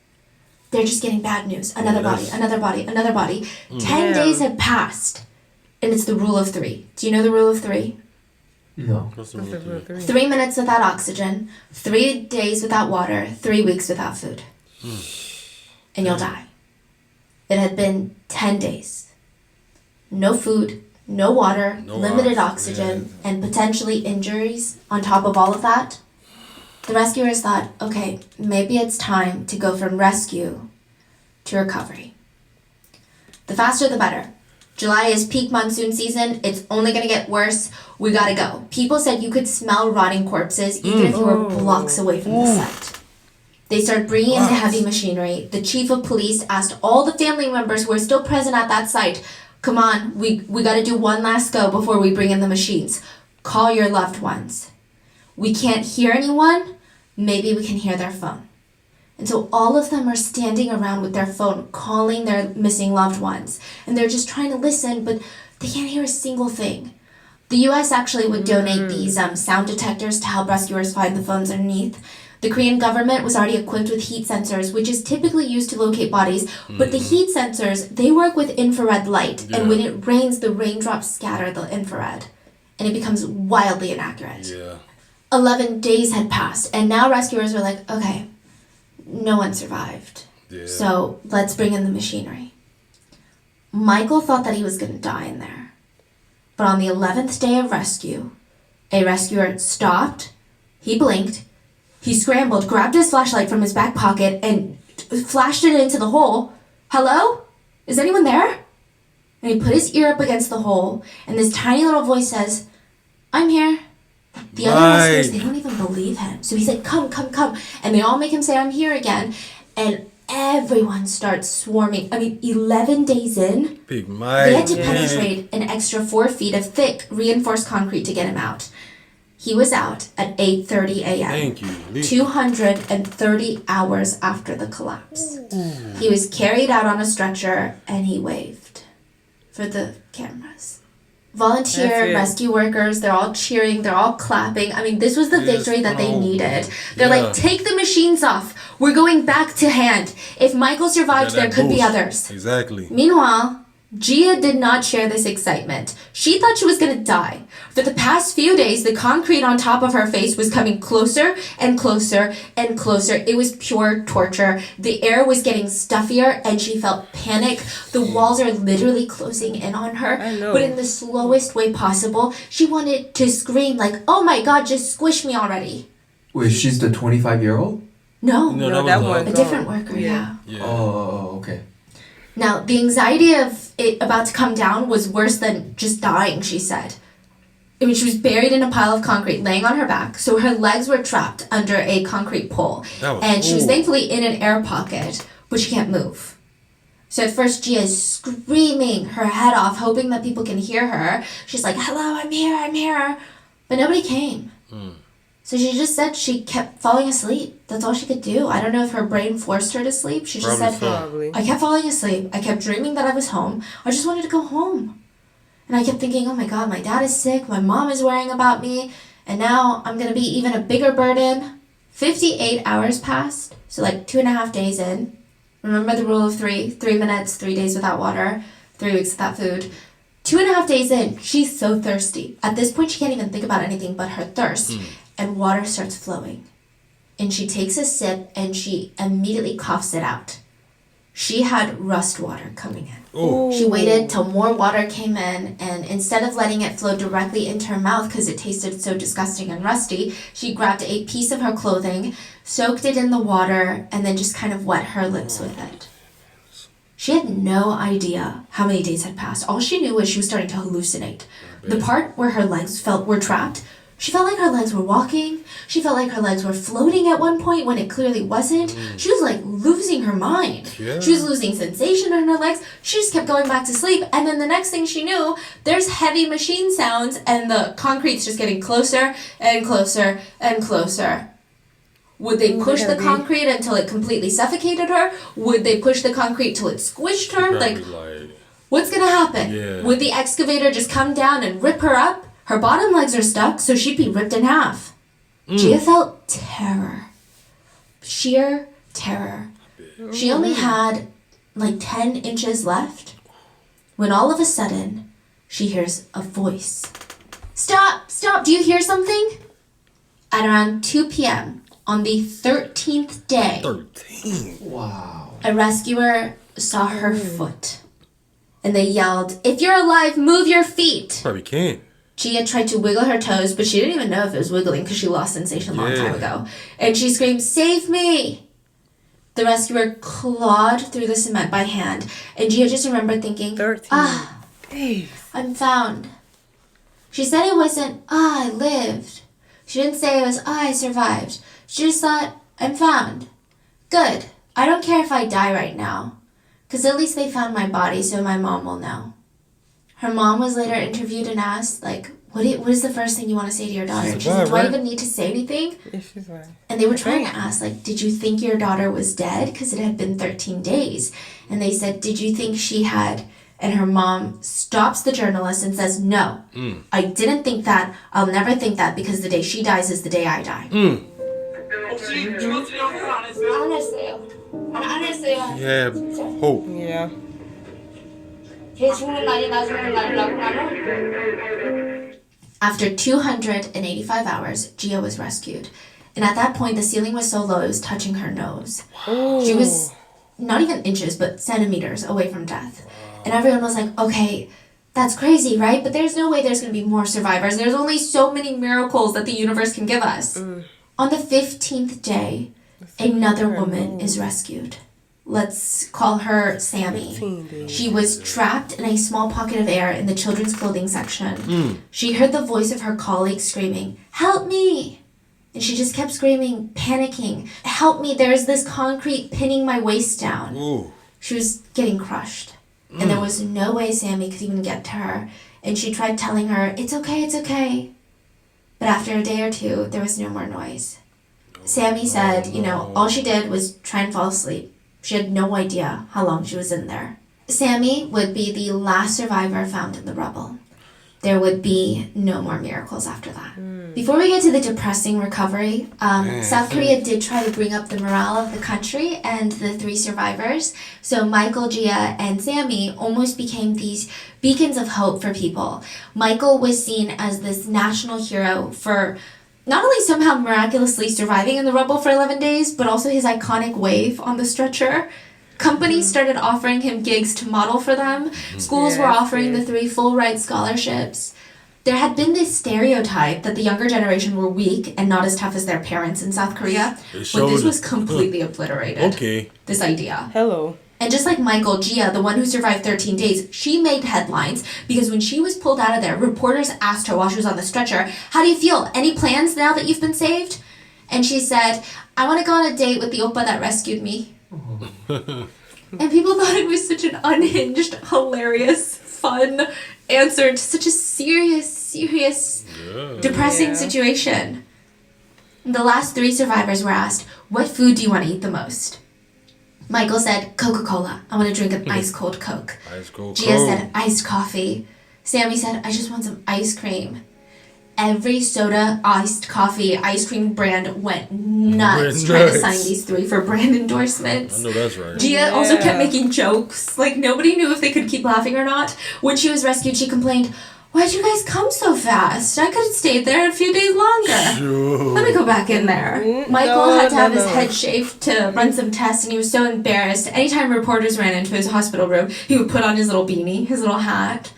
They're just getting bad news. Another body, another body, another body. 10 days had passed, and it's the rule of 3. Do you know the rule of 3? No. What's the What's the rule rule of three? 3 minutes without oxygen, 3 days without water, 3 weeks without food. And you'll die. It had been 10 days. No food, no water, No limited oxygen. oxygen, and potentially injuries on top of all of that. The rescuers thought, okay, maybe it's time to go from rescue to recovery. The faster the better. July is peak monsoon season. It's only going to get worse. We got to go. People said you could smell rotting corpses even if you were blocks away from the site. They started bringing in the heavy machinery. The chief of police asked all the family members who were still present at that site, come on, we got to do one last go before we bring in the machines. Call your loved ones. We can't hear anyone. Maybe we can hear their phone. And so all of them are standing around with their phone, calling their missing loved ones. And they're just trying to listen, but they can't hear a single thing. The US actually would donate these sound detectors to help rescuers find the phones underneath. The Korean government was already equipped with heat sensors, which is typically used to locate bodies. But the heat sensors, they work with infrared light. Yeah. And when it rains, the raindrops scatter the infrared. And it becomes wildly inaccurate. Yeah. 11 days had passed, and now rescuers were like, okay, no one survived. Yeah. So let's bring in the machinery. Michael thought that he was going to die in there. But on the 11th day of rescue, a rescuer stopped, he blinked, he scrambled, grabbed his flashlight from his back pocket, and flashed it into the hole. Hello? Is anyone there? And he put his ear up against the hole, and this tiny little voice says, I'm here. The other rescuers, they don't even believe him. So he's like, come, come, come. And they all make him say, I'm here again. And everyone starts swarming. I mean, 11 days in, Big Mike. they had to penetrate an extra 4 feet of thick, reinforced concrete to get him out. He was out at 8:30 a.m. Thank you. 230 hours after the collapse. He was carried out on a stretcher, and he waved for the cameras. Volunteer That's it. rescue workers, they're all cheering, they're all clapping. I mean, this was the victory that they needed. They're like, take the machines off. We're going back to hand. If Michael survived, there could be others. Exactly. Meanwhile, Gia did not share this excitement. She thought she was going to die. For the past few days, the concrete on top of her face was coming closer and closer and closer. It was pure torture. The air was getting stuffier and she felt panic. The walls are literally closing in on her. I know. But in the slowest way possible, she wanted to scream like, oh my God, just squish me already. Wait, she's the 25-year-old? No, No, that one. a different worker, yeah. Yeah. Oh, okay. Now, the anxiety of it about to come down was worse than just dying, she said. I mean, she was buried in a pile of concrete, laying on her back, so her legs were trapped under a concrete pole. And she was thankfully in an air pocket, but she can't move. So at first, Gia is screaming her head off, hoping that people can hear her. She's like, hello, I'm here, I'm here. But nobody came. So she just said she kept falling asleep. That's all she could do. I don't know if her brain forced her to sleep. She just said, Probably. I kept falling asleep. I kept dreaming that I was home. I just wanted to go home. And I kept thinking, oh my God, my dad is sick. My mom is worrying about me. And now I'm going to be even a bigger burden. 58 hours passed. So like 2.5 days in. Remember the rule of 3. 3 minutes, 3 days without water, 3 weeks without food. 2.5 days in, she's so thirsty. At this point, she can't even think about anything but her thirst. And water starts flowing. And she takes a sip and she immediately coughs it out. She had rust water coming in. Oh. She waited till more water came in, and instead of letting it flow directly into her mouth because it tasted so disgusting and rusty, she grabbed a piece of her clothing, soaked it in the water, and then just kind of wet her lips with it. She had no idea how many days had passed. All she knew was she was starting to hallucinate. The part where her legs were trapped, she felt like her legs were walking. She felt like her legs were floating at one point when it clearly wasn't. She was like losing her mind. Yeah. She was losing sensation in her legs. She just kept going back to sleep. And then the next thing she knew, there's heavy machine sounds and the concrete's just getting closer and closer and closer. Would they push the concrete until it completely suffocated her? Would they push the concrete till it squished her? Like, what's gonna happen? Yeah. Would the excavator just come down and rip her up? Her bottom legs are stuck, so she'd be ripped in half. Gia felt terror. Sheer terror. She only had like 10 inches left when all of a sudden she hears a voice. Stop! Stop! Do you hear something? At around 2 p.m. on the 13th day, 13. Wow. a rescuer saw her foot. And they yelled, if you're alive, move your feet! Probably can't. Gia tried to wiggle her toes, but she didn't even know if it was wiggling because she lost sensation a long time ago. And she screamed, save me! The rescuer clawed through the cement by hand, and Gia just remembered thinking, 13 days. I'm found. She said it wasn't, I lived. She didn't say it was, I survived. She just thought, I'm found. Good. I don't care if I die right now. Because at least they found my body so my mom will know. Her mom was later interviewed and asked, like, what is the first thing you want to say to your daughter? And she said, alive, do I right? even need to say anything? Yeah, she's right. And they were trying to ask, like, did you think your daughter was dead? Because it had been 13 days. And they said, did you think she had... And her mom stops the journalist and says, no, I didn't think that. I'll never think that because the day she dies is the day I die. You have hope. Yeah. After 285 hours, Gia was rescued. And at that point, the ceiling was so low it was touching her nose. She was not even inches, but centimeters away from death. And everyone was like, okay, that's crazy, right? But there's no way there's going to be more survivors. There's only so many miracles that the universe can give us. On the 15th day, another woman is rescued. Let's call her Sammy. 15 days. She was trapped in a small pocket of air in the children's clothing section. She heard the voice of her colleague screaming, help me! And she just kept screaming, panicking, help me, there's this concrete pinning my waist down. Ooh. She was getting crushed. And there was no way Sammy could even get to her. And she tried telling her, it's okay, it's okay. But after a day or two, there was no more noise. Sammy said, all she did was try and fall asleep. She had no idea how long she was in there. Sammy would be the last survivor found in the rubble. There would be no more miracles after that. Before we get to the depressing recovery, South Korea did try to bring up the morale of the country and the 3 survivors. So Michael, Gia, and Sammy almost became these beacons of hope for people. Michael was seen as this national hero for not only somehow miraculously surviving in the rubble for 11 days, but also his iconic wave on the stretcher. Companies started offering him gigs to model for them. Schools were offering the 3 full-ride scholarships. There had been this stereotype that the younger generation were weak and not as tough as their parents in South Korea, but this was completely obliterated. Okay. This idea. Hello. And just like Michael, Gia, the one who survived 13 days, she made headlines because when she was pulled out of there, reporters asked her while she was on the stretcher, how do you feel? Any plans now that you've been saved? And she said, I want to go on a date with the oppa that rescued me. And people thought it was such an unhinged, hilarious, fun answer to such a serious, depressing situation. The last 3 survivors were asked, what food do you want to eat the most? Michael said, Coca-Cola. I want to drink an ice-cold Coke. Ice cold. Gia said, iced coffee. Sammy said, I just want some ice cream. Every soda, iced coffee, ice cream brand went nuts trying to sign these 3 for brand endorsements. I know that's right. Gia also kept making jokes. Like, nobody knew if they could keep laughing or not. When she was rescued, she complained, why'd you guys come so fast? I could have stayed there a few days longer. Sure. Let me go back in there. Michael had to have his head shaved to run some tests, and he was so embarrassed. Anytime reporters ran into his hospital room, he would put on his little beanie, his little hat.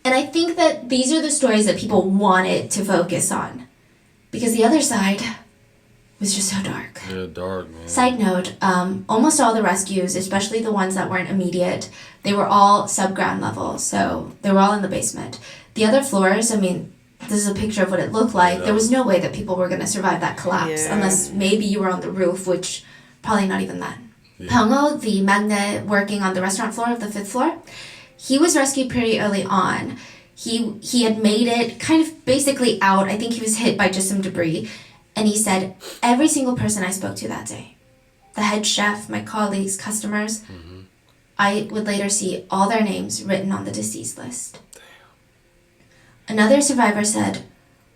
And I think that these are the stories that people wanted to focus on. Because the other side was just so dark. Yeah, dark, man. Side note, almost all the rescues, especially the ones that weren't immediate, they were all subground level, so they were all in the basement. The other floors, I mean, this is a picture of what it looked like. Yeah. There was no way that people were going to survive that collapse, unless maybe you were on the roof, which probably not even that. Yeah. Pyeongo, the magnate working on the restaurant floor of the 5th floor, he was rescued pretty early on. He had made it kind of basically out. I think he was hit by just some debris. And he said, every single person I spoke to that day, the head chef, my colleagues, customers, I would later see all their names written on the deceased list. Damn. Another survivor said,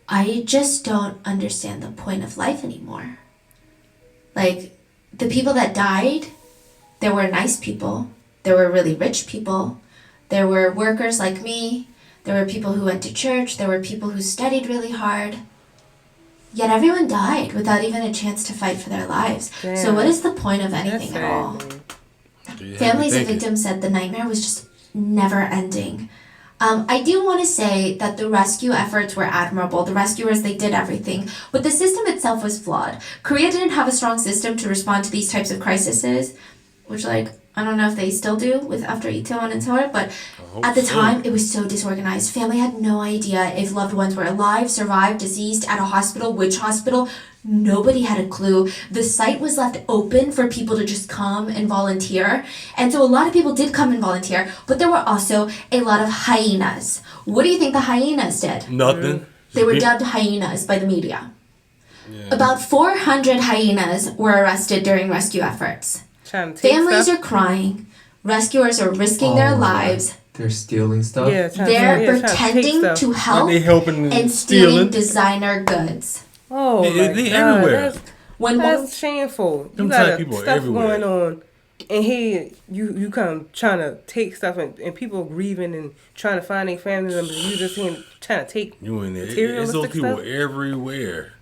I just don't understand the point of life anymore. Like, the people that died, there were nice people. There were really rich people. There were workers like me. There were people who went to church. There were people who studied really hard. Yet everyone died without even a chance to fight for their lives. Damn. So what is the point of anything at all? Families of victims said the nightmare was just never ending. I do want to say that the rescue efforts were admirable. The rescuers, they did everything. But the system itself was flawed. Korea didn't have a strong system to respond to these types of crises, which, like, I don't know if they still do with after Itaewon and Seoul, but at the so. time it was so disorganized. Family had no idea if loved ones were alive, survived, deceased, at a hospital, which hospital. Nobody had a clue. The site was left open for people to just come and volunteer. And so a lot of people did come and volunteer, but there were also a lot of hyenas. What do you think the hyenas did? Nothing. They were dubbed hyenas by the media. About 400 hyenas were arrested during rescue efforts. Trying to take Families stuff. are crying. Rescuers are risking their lives. They're stealing stuff. Yeah, They're pretending to help Like they helping and stealing designer goods. Oh, They everywhere. That's shameful. You Them type got people stuff everywhere. going on, and here you come trying to take stuff, and people grieving and trying to find their family members. You just trying to take You in there. It's materialistic those people stuff. everywhere.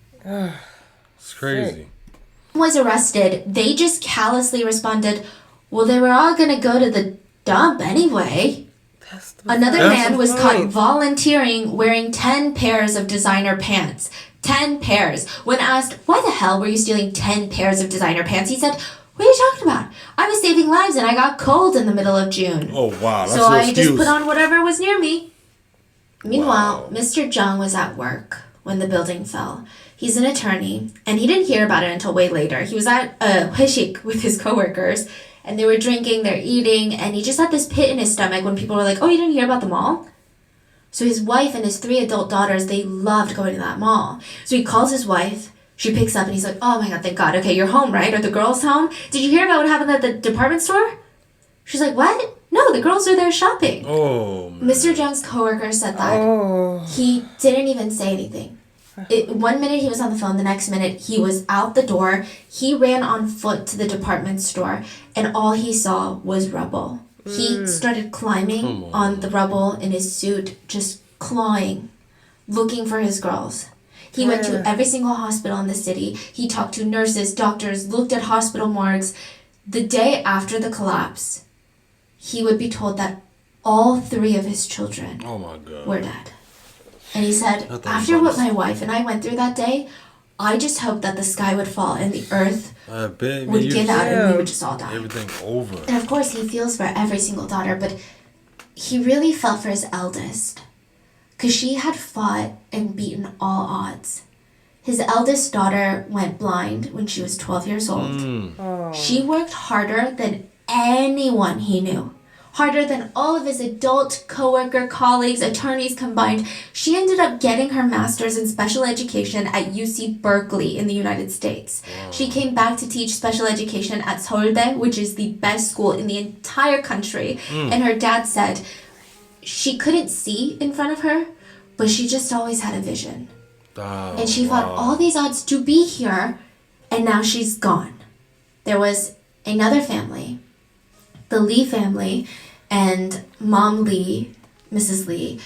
It's crazy. Was arrested, they just callously responded, well, they were all gonna go to the dump anyway. Another That's man the was caught point. volunteering wearing 10 pairs of designer pants. 10 pairs. When asked, why the hell were you stealing 10 pairs of designer pants? He said, what are you talking about? I was saving lives and I got cold in the middle of June. Oh wow, that's So your I just excuse. put on whatever was near me. Meanwhile, Mr. Jung was at work when the building fell. He's an attorney, and he didn't hear about it until way later. He was at a 회식 with his coworkers, and they were drinking, they're eating, and he just had this pit in his stomach when people were like, oh, you didn't hear about the mall? So his wife and his 3 adult daughters, they loved going to that mall. So he calls his wife, she picks up, and he's like, oh my god, thank god, okay, you're home, right? Are the girls home? Did you hear about what happened at the department store? She's like, what? No, the girls are there shopping. Oh man. Mr. Jung's coworker said that. He didn't even say anything. 1 minute he was on the phone, the next minute he was out the door. He ran on foot to the department store, and all he saw was rubble. He started climbing on the rubble in his suit, just clawing, looking for his girls. He went to every single hospital in the city. He talked to nurses, doctors, looked at hospital morgues. The day after the collapse, he would be told that all 3 of his children Oh my god. were dead. And he said, thought after it what was- my wife and I went through that day, I just hoped that the sky would fall and the earth I bet would man, give out and we would just all die. everything over. And of course, he feels for every single daughter, but he really felt for his eldest. Because she had fought and beaten all odds. His eldest daughter went blind when she was 12 years old. She worked harder than anyone he knew. Harder than all of his adult coworker colleagues, attorneys combined. She ended up getting her master's in special education at UC Berkeley in the United States. She came back to teach special education at Seoulde, which is the best school in the entire country. And her dad said she couldn't see in front of her, but she just always had a vision. Oh, And she fought all these odds to be here, and now she's gone. There was another family, the Lee family, and Mom Lee, Mrs. Lee.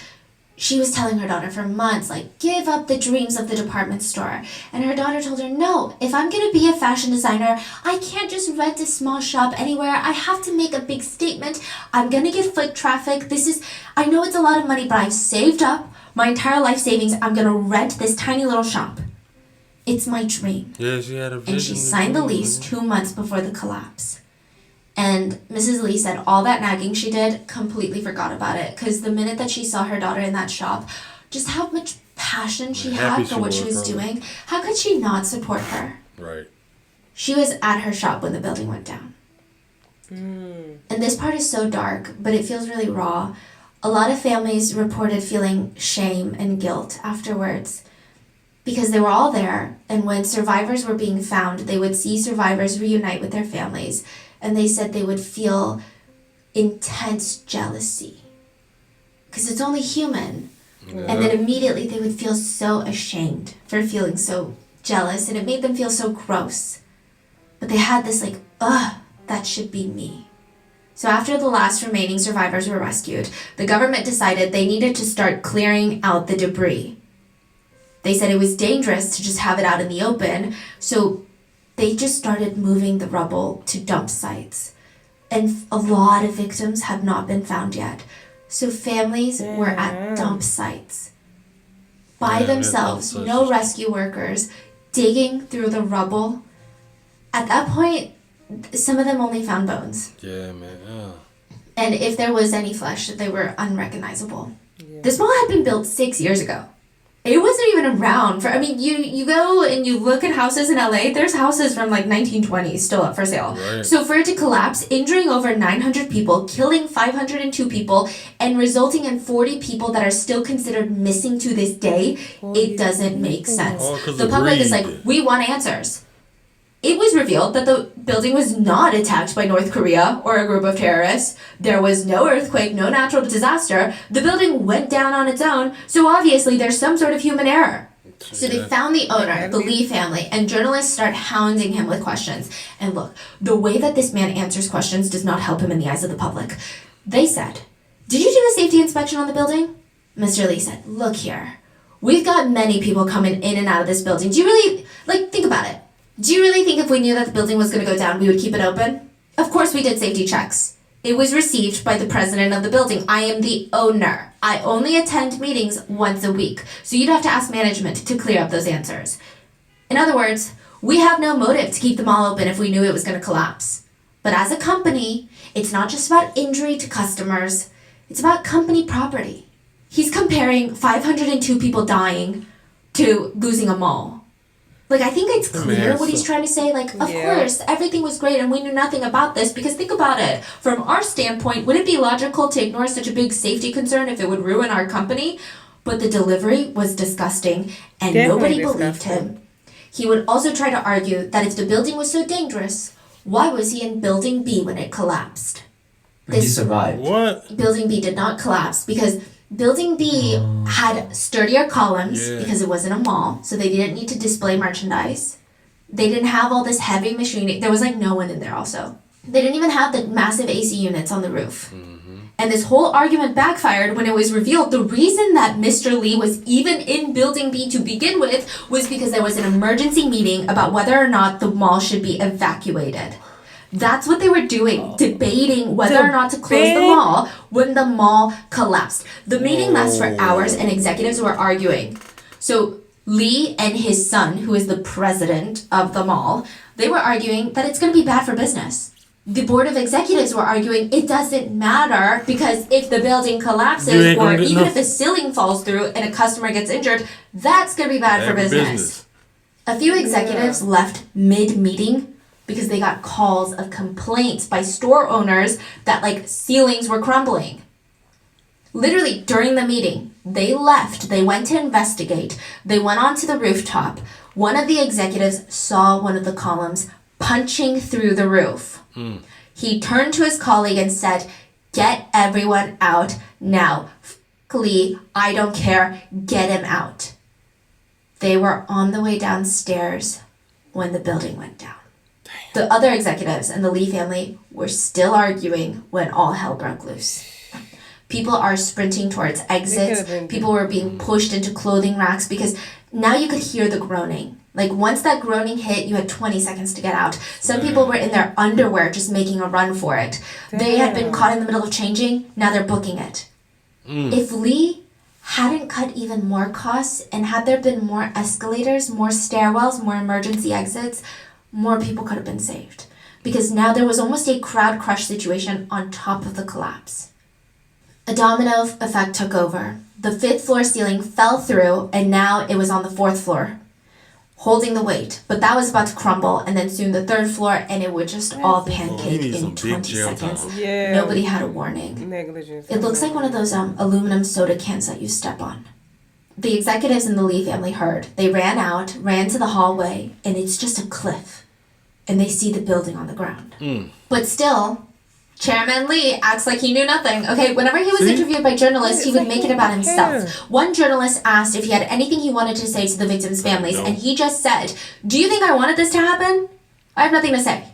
She was telling her daughter for months, like, give up the dreams of the department store. And her daughter told her, no, if I'm going to be a fashion designer, I can't just rent a small shop anywhere. I have to make a big statement. I'm going to get foot traffic. I know it's a lot of money, but I've saved up my entire life savings. I'm going to rent this tiny little shop. It's my dream. Yeah, she had a vision. And she signed the lease 2 months before the collapse. And Mrs. Lee said all that nagging she did, completely forgot about it. Because the minute that she saw her daughter in that shop, just how much passion she Happy had for she what she was, was probably. doing, how could she not support her? Right. She was at her shop when the building went down. And this part is so dark, but it feels really raw. A lot of families reported feeling shame and guilt afterwards because they were all there, and when survivors were being found, they would see survivors reunite with their families, and they said they would feel intense jealousy because it's only human. And then immediately they would feel so ashamed for feeling so jealous, and it made them feel so gross. But they had this like, ugh, that should be me. So after the last remaining survivors were rescued, the government decided they needed to start clearing out the debris. They said it was dangerous to just have it out in the open, so they just started moving the rubble to dump sites. And a lot of victims have not been found yet. So families were at dump sites by Yeah, themselves, that's no just- rescue workers, digging through the rubble. At that point, some of them only found bones. Yeah, man. And if there was any flesh, they were unrecognizable. Yeah. This mall had been built 6 years ago. It wasn't even around for, I mean, you go and you look at houses in LA, there's houses from like 1920s still up for sale. Right. So for it to collapse, injuring over 900 people, killing 502 people, and resulting in 40 people that are still considered missing to this day, it doesn't make sense. The public is like, we want answers. It was revealed that the building was not attacked by North Korea or a group of terrorists. There was no earthquake, no natural disaster. The building went down on its own, so obviously there's some sort of human error. So they found the owner, the Lee family, and journalists start hounding him with questions. And look, the way that this man answers questions does not help him in the eyes of the public. They said, "Did you do a safety inspection on the building?" Mr. Lee said, "Look here. We've got many people coming in and out of this building. Do you really, think about it. Do you really think if we knew that the building was going to go down, we would keep it open? Of course we did safety checks. It was received by the president of the building. I am the owner. I only attend meetings once a week. So you'd have to ask management to clear up those answers. In other words, we have no motive to keep the mall open if we knew it was going to collapse. But as a company, it's not just about injury to customers. It's about company property." He's comparing 502 people dying to losing a mall. I think it's clear what he's trying to say. Of course, everything was great and we knew nothing about this, because think about it. From our standpoint, would it be logical to ignore such a big safety concern if it would ruin our company? But the delivery was disgusting and nobody believed him. He would also try to argue that if the building was so dangerous, why was he in Building B when it collapsed? He survived. What? Building B did not collapse because Building B had sturdier columns because it wasn't a mall, so they didn't need to display merchandise. They didn't have all this heavy machinery. There was no one in there also. They didn't even have the massive AC units on the roof. And this whole argument backfired when it was revealed the reason that Mr. Lee was even in Building B to begin with was because there was an emergency meeting about whether or not the mall should be evacuated. That's what they were doing, debating whether or not to close the mall when the mall collapsed. The meeting lasted for hours and executives were arguing. So Lee and his son, who is the president of the mall, they were arguing that it's going to be bad for business. The board of executives were arguing it doesn't matter because if the building collapses or even if the ceiling falls through and a customer gets injured, that's going to be bad for business. A few executives left mid-meeting because they got calls of complaints by store owners that ceilings were crumbling. Literally during the meeting, they left, they went to investigate, they went onto the rooftop. One of the executives saw one of the columns punching through the roof. He turned to his colleague and said, "Get everyone out now. Lee, I don't care, get him out." They were on the way downstairs when the building went down. The other executives and the Lee family were still arguing when all hell broke loose. People are sprinting towards exits. People were being pushed into clothing racks because now you could hear the groaning. Once that groaning hit, you had 20 seconds to get out. Some people were in their underwear just making a run for it. They had been caught in the middle of changing. Now they're booking it. If Lee hadn't cut even more costs and had there been more escalators, more stairwells, more emergency exits, more people could have been saved. Because now there was almost a crowd crush situation on top of the collapse. A domino effect took over. The 5th floor ceiling fell through and now it was on the 4th floor, holding the weight. But that was about to crumble and then soon the 3rd floor and it would just all pancake in 20 seconds. Nobody had a warning. Negligence. It looks like one of those aluminum soda cans that you step on. The executives in the Lee family heard. They ran out, ran to the hallway, and it's just a cliff. And they see the building on the ground. But still, Chairman Lee acts like he knew nothing. Okay, whenever he was interviewed by journalists, he would make it about himself. One journalist asked if he had anything he wanted to say to the victims' families, and he just said, "Do you think I wanted this to happen? I have nothing to say."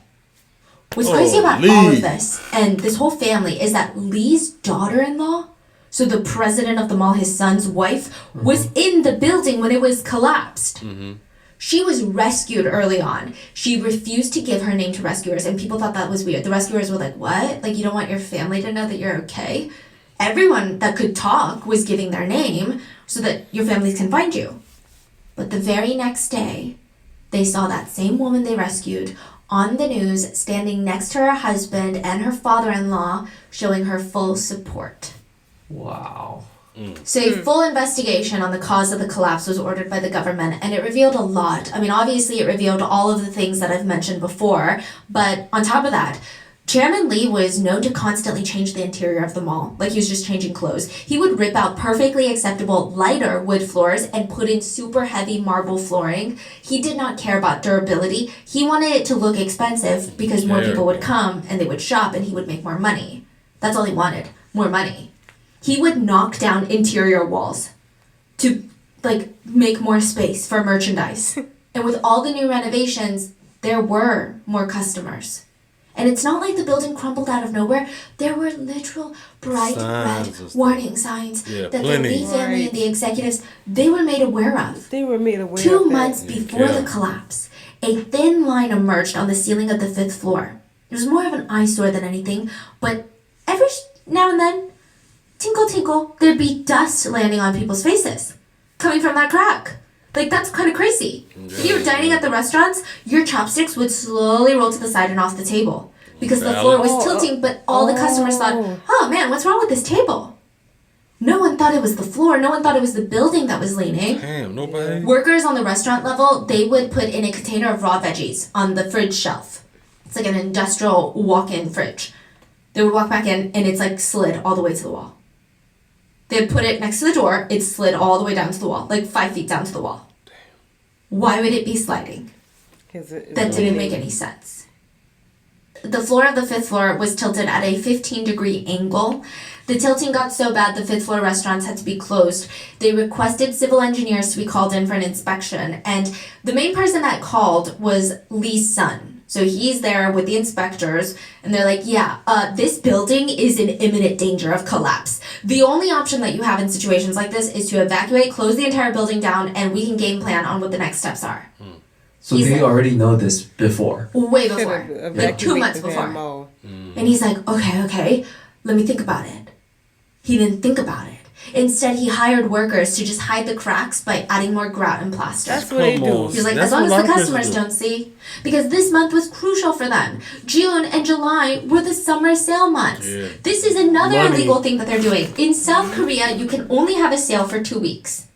What's crazy about all of this, and this whole family, is that Lee's daughter-in-law, so the president of the mall, his son's wife, was in the building when it was collapsed. She was rescued early on. She refused to give her name to rescuers, and people thought that was weird. The rescuers were like, "What? You don't want your family to know that you're okay?" Everyone that could talk was giving their name so that your families can find you. But the very next day, they saw that same woman they rescued on the news, standing next to her husband and her father-in-law, showing her full support. Wow. So a full investigation on the cause of the collapse was ordered by the government, and it revealed a lot. I mean, obviously it revealed all of the things that I've mentioned before, but on top of that, Chairman Lee was known to constantly change the interior of the mall, like he was just changing clothes. He would rip out perfectly acceptable lighter wood floors and put in super heavy marble flooring. He did not care about durability. He wanted it to look expensive because more people would come and they would shop and he would make more money. That's all he wanted, more money. He would knock down interior walls to make more space for merchandise. And with all the new renovations, there were more customers. And it's not like the building crumbled out of nowhere. There were literal bright red warning signs that the Lee family and the executives, they were made aware of. They were made aware 2 of months that. before the collapse, a thin line emerged on the ceiling of the 5th floor. It was more of an eyesore than anything, but every now and then, tinkle tinkle, there'd be dust landing on people's faces, coming from that crack. Like, that's kind of crazy. If you were dining at the restaurants, your chopsticks would slowly roll to the side and off the table. Because the floor was tilting, but all the customers thought, oh man, what's wrong with this table? No one thought it was the floor. No one thought it was the building that was leaning. Damn, nobody. Workers on the restaurant level, they would put in a container of raw veggies on the fridge shelf. It's like an industrial walk-in fridge. They would walk back in, and it's like slid all the way to the wall. They'd put it next to the door, it slid all the way down to the wall, like 5 feet down to the wall. Why would it be sliding? That didn't make any sense. The floor of the 5th floor was tilted at a 15-degree angle. The tilting got so bad the 5th floor restaurants had to be closed. They requested civil engineers to be called in for an inspection, and the main person that called was Lee's son. So he's there with the inspectors, and they're like, this building is in imminent danger of collapse. The only option that you have in situations like this is to evacuate, close the entire building down, and we can game plan on what the next steps are. So they already know this before? Way before. Like 2 months before. And he's like, okay, let me think about it. He didn't think about it. Instead, he hired workers to just hide the cracks by adding more grout and plaster. That's what they do. He's like, as long as the customers don't see. Because this month was crucial for them. June and July were the summer sale months. Yeah. This is another illegal thing that they're doing. In South Korea, you can only have a sale for 2 weeks.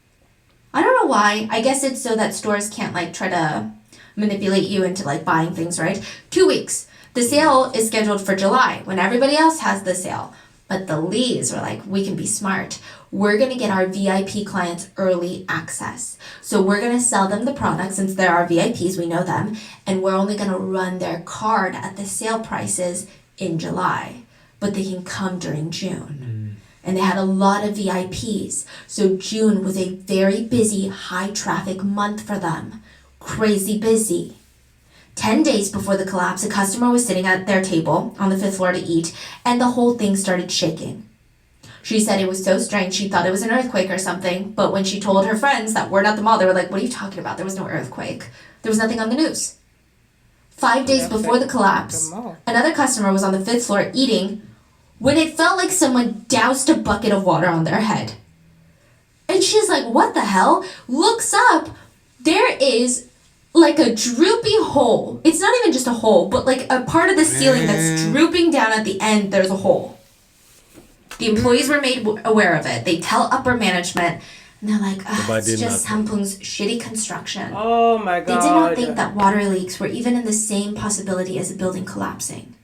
I don't know why. I guess it's so that stores can't try to manipulate you into buying things, right? 2 weeks. The sale is scheduled for July when everybody else has the sale. But the Lees were like, we can be smart. We're going to get our VIP clients early access. So we're going to sell them the product since they're our VIPs, we know them. And we're only going to run their card at the sale prices in July. But they can come during June. And they had a lot of VIPs. So June was a very busy, high traffic month for them. Crazy busy. 10 days before the collapse, a customer was sitting at their table on the 5th floor to eat, and the whole thing started shaking. She said it was so strange, she thought it was an earthquake or something, but when she told her friends that word at the mall, they were like, what are you talking about? There was no earthquake. There was nothing on the news. 5 days before the collapse, another customer was on the 5th floor eating when it felt like someone doused a bucket of water on their head. And she's like, what the hell? Looks up, there is a droopy hole. It's not even just a hole, but a part of the ceiling that's drooping down at the end, there's a hole. The employees were made aware of it. They tell upper management, and they're like, it's just Sampung's shitty construction. Oh my God. They did not think that water leaks were even in the same possibility as a building collapsing.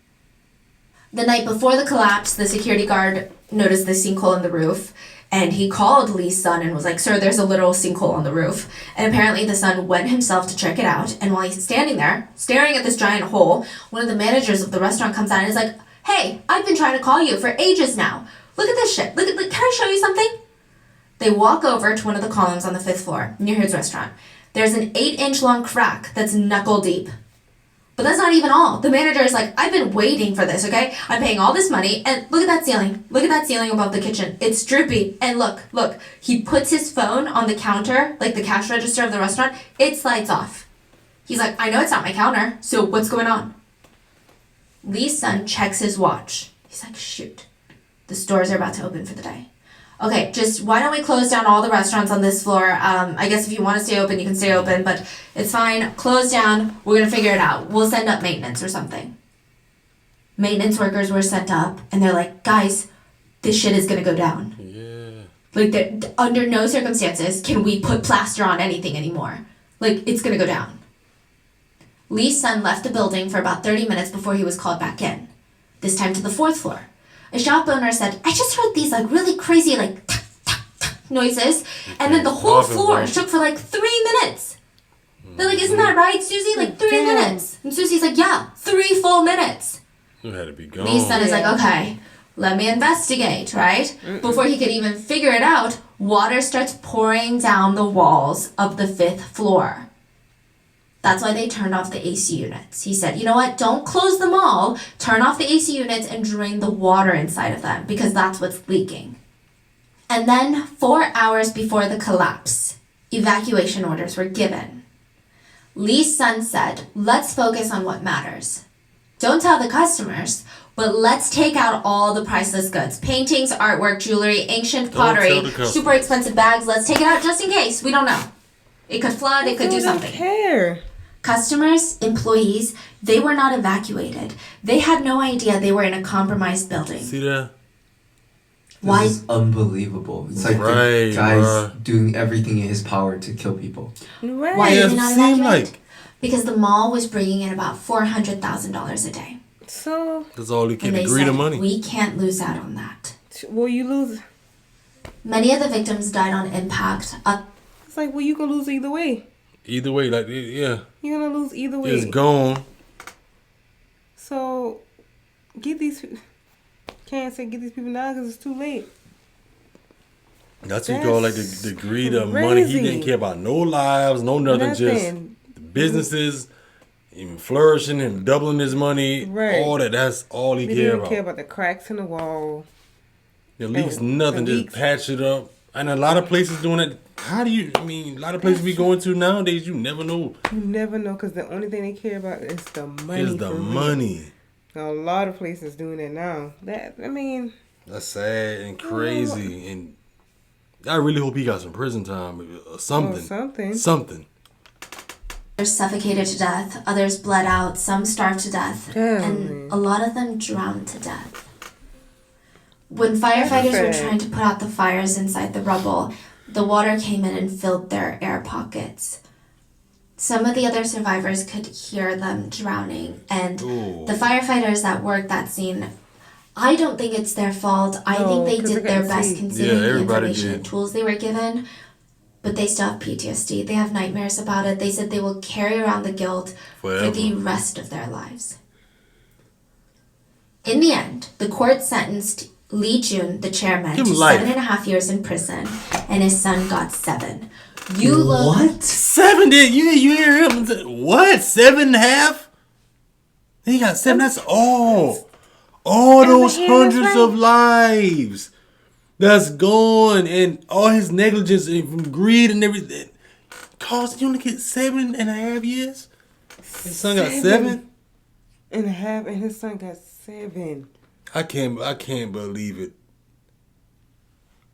The night before the collapse, the security guard noticed the sinkhole in the roof. And he called Lee's son and was like, sir, there's a literal sinkhole on the roof. And apparently the son went himself to check it out. And while he's standing there, staring at this giant hole, one of the managers of the restaurant comes out and is like, hey, I've been trying to call you for ages now. Look at this shit. Look, can I show you something? They walk over to one of the columns on the 5th floor near his restaurant. There's an 8-inch long crack that's knuckle deep. But that's not even all. The manager is like, I've been waiting for this, okay? I'm paying all this money, and look at that ceiling. Look at that ceiling above the kitchen. It's droopy. And look. He puts his phone on the counter, the cash register of the restaurant. It slides off. He's like, I know it's not my counter, so what's going on? Lee's son checks his watch. He's like, shoot. The stores are about to open for the day. okay, just why don't we close down all the restaurants on this floor? I guess if you want to stay open, you can stay open, but it's fine. Close down. We're going to figure it out. We'll send up maintenance or something. Maintenance workers were sent up, and they're like, guys, this shit is going to go down. Yeah. Like, under no circumstances can we put plaster on anything anymore. Like, it's going to go down. Lee's son left the building for about 30 minutes before he was called back in. This time to the 4th floor. A shop owner said, I just heard these, like, really crazy, like, tuck, tuck, tuck noises, and then the whole floor shook for, like, 3 minutes. They're like, isn't that right, Susie? Like, 3 minutes. And Susie's like, yeah, 3 full minutes. You had to be gone. Lee's son is like, okay, let me investigate, right? Before he could even figure it out, water starts pouring down the walls of the 5th floor. That's why they turned off the AC units. He said, you know what, don't close them all. Turn off the AC units and drain the water inside of them because that's what's leaking. And then 4 hours before the collapse, evacuation orders were given. Lee's son said, let's focus on what matters. Don't tell the customers, but let's take out all the priceless goods. Paintings, artwork, jewelry, ancient pottery, super expensive bags. Let's take it out just in case. We don't know. It could flood, it could do something. I don't care. Customers, employees, they were not evacuated. They had no idea they were in a compromised building. See that? Why? This is unbelievable. It's like Right, the guy's bruh. doing everything in his power to kill people. Right. Why Yeah, did they it not seemed evacuate? like- Because the mall was bringing in about $400,000 a day. So, That's all he And can they agree said, to money. we can't lose out on that. well, you lose. Many of the victims died on impact. It's like, well, you can lose either way. Either way, like, yeah, You're going to lose either way. it's gone. So, get these. Can't say get these people now because it's too late. That's what you call like the greed of money. He crazy. didn't care about no lives, no nothing. Just the businesses, him flourishing, him doubling his money, Right. all that. That's all he They cared didn't about. care about the cracks in the wall. The leaks, and nothing. the Just leaks. patch it up. And a lot of places doing it. How do you? I mean, a lot of places we going to nowadays, you never know. You never know because the only thing they care about is the money. Is the for real. money. A lot of places doing that now. That's sad and crazy. And I really hope he got some prison time or something. something. Something. Others suffocated to death, others bled out, some starved to death, Damn. and a lot of them drowned to death. When firefighters were Sad. trying to put out the fires inside the rubble, the water came in and filled their air pockets. Some of the other survivors could hear them drowning, and Ooh. the firefighters that worked that scene, I don't think it's their fault. I No, think they 'cause they did their couldn't best see. considering Yeah, the everybody information did. and tools they were given. But they still have PTSD. They have nightmares about it. They said they will carry around the guilt Forever. for the rest of their lives. In the end, the court sentenced Lee Jun, the chairman, Give to him life. 7.5 years in prison, and his son got 7. You look. What? 7 did you hear him? What? 7.5? He got 7. That's all. All those yeah, hundreds that's of lives that's gone, and all his negligence and from greed and everything. Cause you only get 7.5 years. His son got 7. And his son got 7. I can't believe it.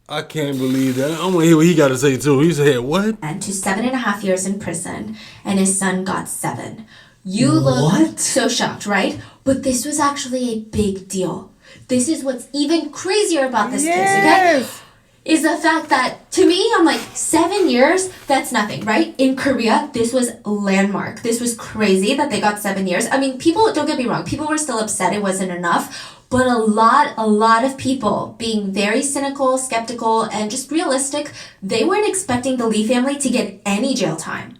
I can't believe that. I want to hear what he got to say too. He said, "What?" And to 7.5 years in prison, and his son got 7. You look What? so shocked, right? But this was actually a big deal. This is what's even crazier about this case, okay? Yes. Is the fact that, to me, I'm like, 7 years, that's nothing, right? In Korea, this was landmark. This was crazy that they got 7 years. I mean, people, don't get me wrong, people were still upset it wasn't enough. But a lot of people being very cynical, skeptical, and just realistic, they weren't expecting the Lee family to get any jail time.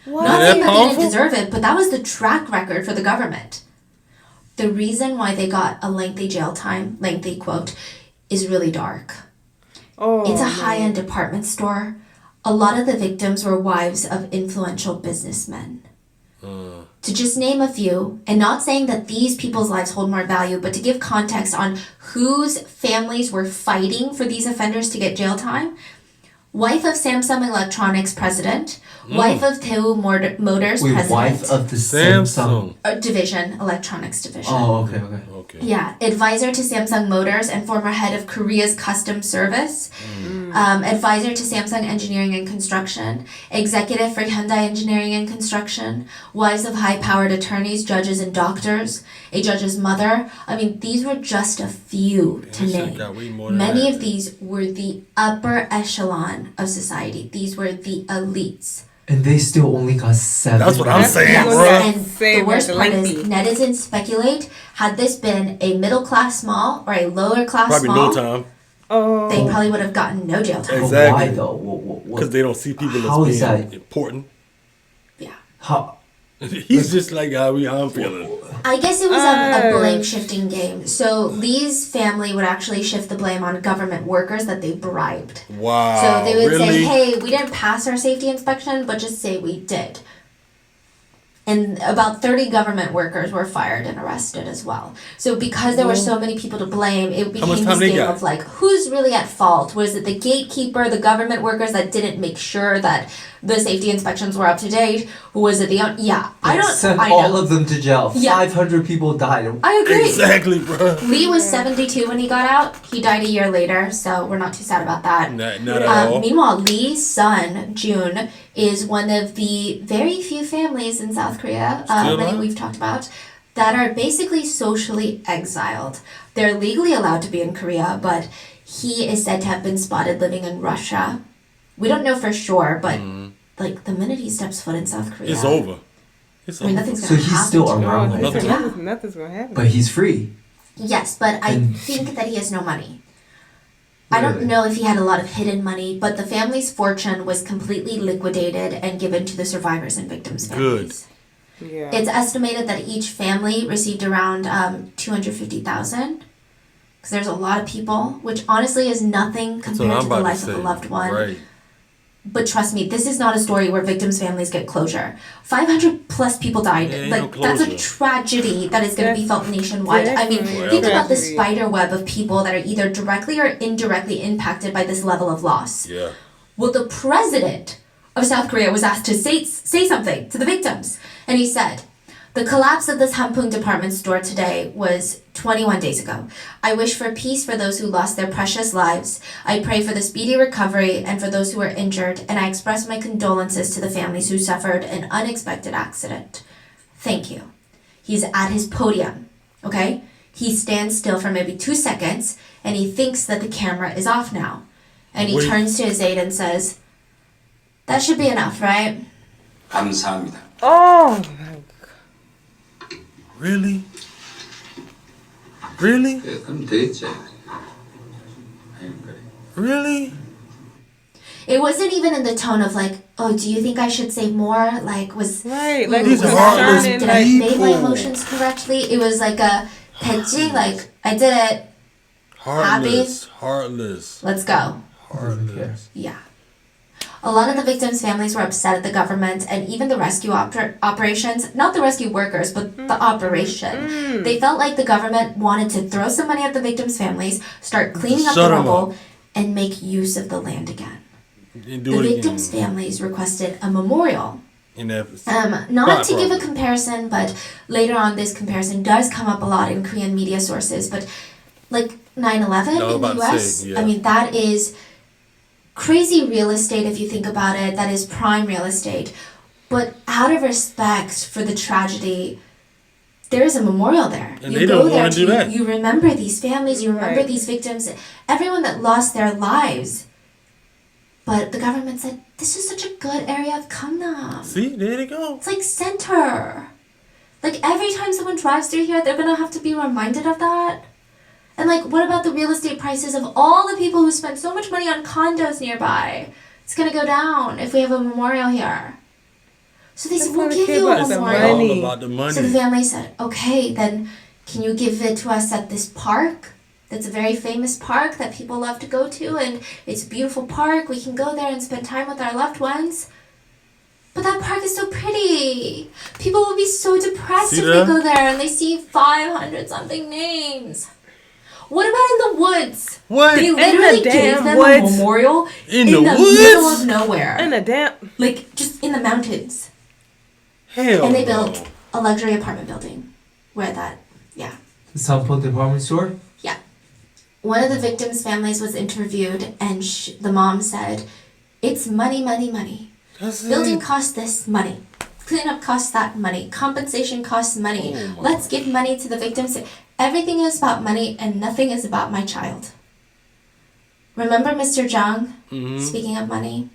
What? Not Is saying that that they didn't powerful? deserve it, but that was the track record for the government. The reason why they got a lengthy jail time, lengthy quote, is really dark. Oh, It's a man. high-end department store. A lot of the victims were wives of influential businessmen. To just name a few, and not saying that these people's lives hold more value, but to give context on whose families were fighting for these offenders to get jail time, wife of Samsung Electronics president, wife of Daewoo Motors Wait, president. wife of the Samsung. Division, electronics division. Oh, okay. Okay. Yeah, advisor to Samsung Motors and former head of Korea's customs service, advisor to Samsung Engineering and Construction, executive for Hyundai Engineering and Construction, wives of high-powered attorneys, judges, and doctors, a judge's mother. I mean, these were just a few to name. Many of these were the upper echelon of society. These were the elites. And they still only got 7. That's what I'm saying, Yes, bro. and the worst part is, netizens speculate, had this been a middle-class mall or a lower-class Probably mall, no time. they probably would have gotten no jail time. Exactly. Why though? Because they don't see people How as is being that? important. Yeah. How? He's just like how I'm feeling. I guess it was a blame shifting game. So Lee's family would actually shift the blame on government workers that they bribed. Wow. So they would say, really? hey, we didn't pass our safety inspection, but just say we did. And about 30 government workers were fired and arrested as well. So because there were so many people to blame, it much became time this they game got? of like, who's really at fault? Was it the gatekeeper, the government workers that didn't make sure that the safety inspections were up to date? Who was it? Sent I all know. of them to jail. Yeah. 500 people died. I agree. Exactly, bro. Lee was 72 when he got out. He died a year later, so we're not too sad about that. Not at all. Meanwhile, Lee's son, Jun, is one of the very few families in South Korea, Still many alive? we've talked about, that are basically socially exiled. They're legally allowed to be in Korea, but he is said to have been spotted living in Russia. We don't know for sure, but like the minute he steps foot in South Korea, It's over. It's I mean, over. nothing's So gonna he's happen still to him. around. Nothing. Nothing's gonna happen. But he's free. Yes, but I And- think that he has no money. I don't Really? know if he had a lot of hidden money, but the family's fortune was completely liquidated and given to the survivors and victims' families. Yeah. It's estimated that each family received around 250,000, because there's a lot of people, which honestly is nothing That's what compared I'm to the about life to of say. a loved one. Right. But trust me, this is not a story where victims' families get closure. 500 plus people died. Yeah, ain't Like no that's a closure. tragedy that is going to be felt nationwide. I mean, Definitely think a about the tragedy. spider web of people that are either directly or indirectly impacted by this level of loss. Yeah. Well, the president of South Korea was asked to say something to the victims, and he said, "The collapse of this Hampung department store today was 21 days ago. I wish for peace for those who lost their precious lives. I pray for the speedy recovery and for those who were injured, and I express my condolences to the families who suffered an unexpected accident. Thank you." He's at his podium, okay? He stands still for maybe 2 seconds, and he thinks that the camera is off now. And he Wait. turns to his aide and says, "That should be enough, right?" 감사합니다. Oh, Really? Really? 예, 그럼 되겠지. 아니, 그래. Really? It wasn't even in the tone of like, "Oh, do you think I should say more?" Like, right. Like These was are that- heartless did I convey my people. emotions correctly? It was like a petty, like, I did it, Heartless. let's go. Heartless. Yeah. A lot of the victims' families were upset at the government and even the rescue operations, not the rescue workers, but the operation. They felt like the government wanted to throw some money at the victims' families, start cleaning up Shut the 'em rubble, up. and make use of the land again. And do The it victims' again. families requested a memorial. In that Not to spot, give a probably. comparison, but later on this comparison does come up a lot in Korean media sources. But like 9/11 No, I was in the about to US, say, yeah. I mean, that is crazy real estate if you think about it. That is prime real estate. But out of respect for the tragedy, there is a memorial there. And they don't wanna do that. You remember these families, you remember Right. these victims, everyone that lost their lives. But the government said, this is such a good area of Gangnam. See, there they go. It's like center. Like every time someone drives through here, they're gonna have to be reminded of that. And like, what about the real estate prices of all the people who spent so much money on condos nearby? It's gonna go down if we have a memorial here. So they said, That's we'll not a give kid you a about the memorial. money. All about the money. So the family said, okay, then can you give it to us at this park? That's a very famous park that people love to go to, and it's a beautiful park. We can go there and spend time with our loved ones. But that park is so pretty. People will be so depressed See if that? they go there and they see 500 something names. What about in the woods? What? They In literally the gave damn them woods. a memorial In the middle woods? of nowhere. And a damn. Like, just in the mountains. Hell And they no. built a luxury apartment building where that, yeah. Sampo department store? Yeah. One of the victims' families was interviewed, and the mom said, it's money, money, money. That's Building it. costs this money. Cleanup costs that money. Compensation costs money. Oh my Let's give money to the victims. Everything is about money, and nothing is about my child. Remember Mr. Zhang? Mm-hmm. Speaking of money,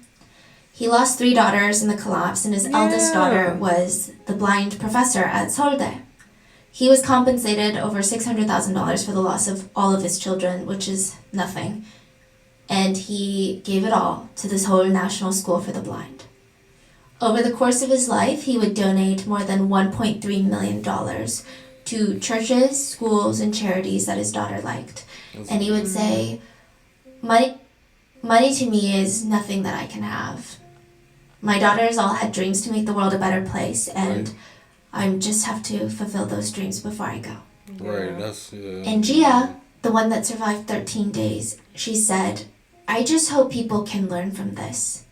he lost 3 daughters in the collapse, and his eldest daughter was the blind professor at Seoulde. He was compensated over $600,000 for the loss of all of his children, which is nothing. And he gave it all to the Seoul National School for the Blind. Over the course of his life, he would donate more than $1.3 million to churches, schools, and charities that his daughter liked. And he would say, money to me is nothing that I can have. My daughters all had dreams to make the world a better place, and I just have to fulfill those dreams before I go. Right, that's And Gia, the one that survived 13 days, she said, I just hope people can learn from this.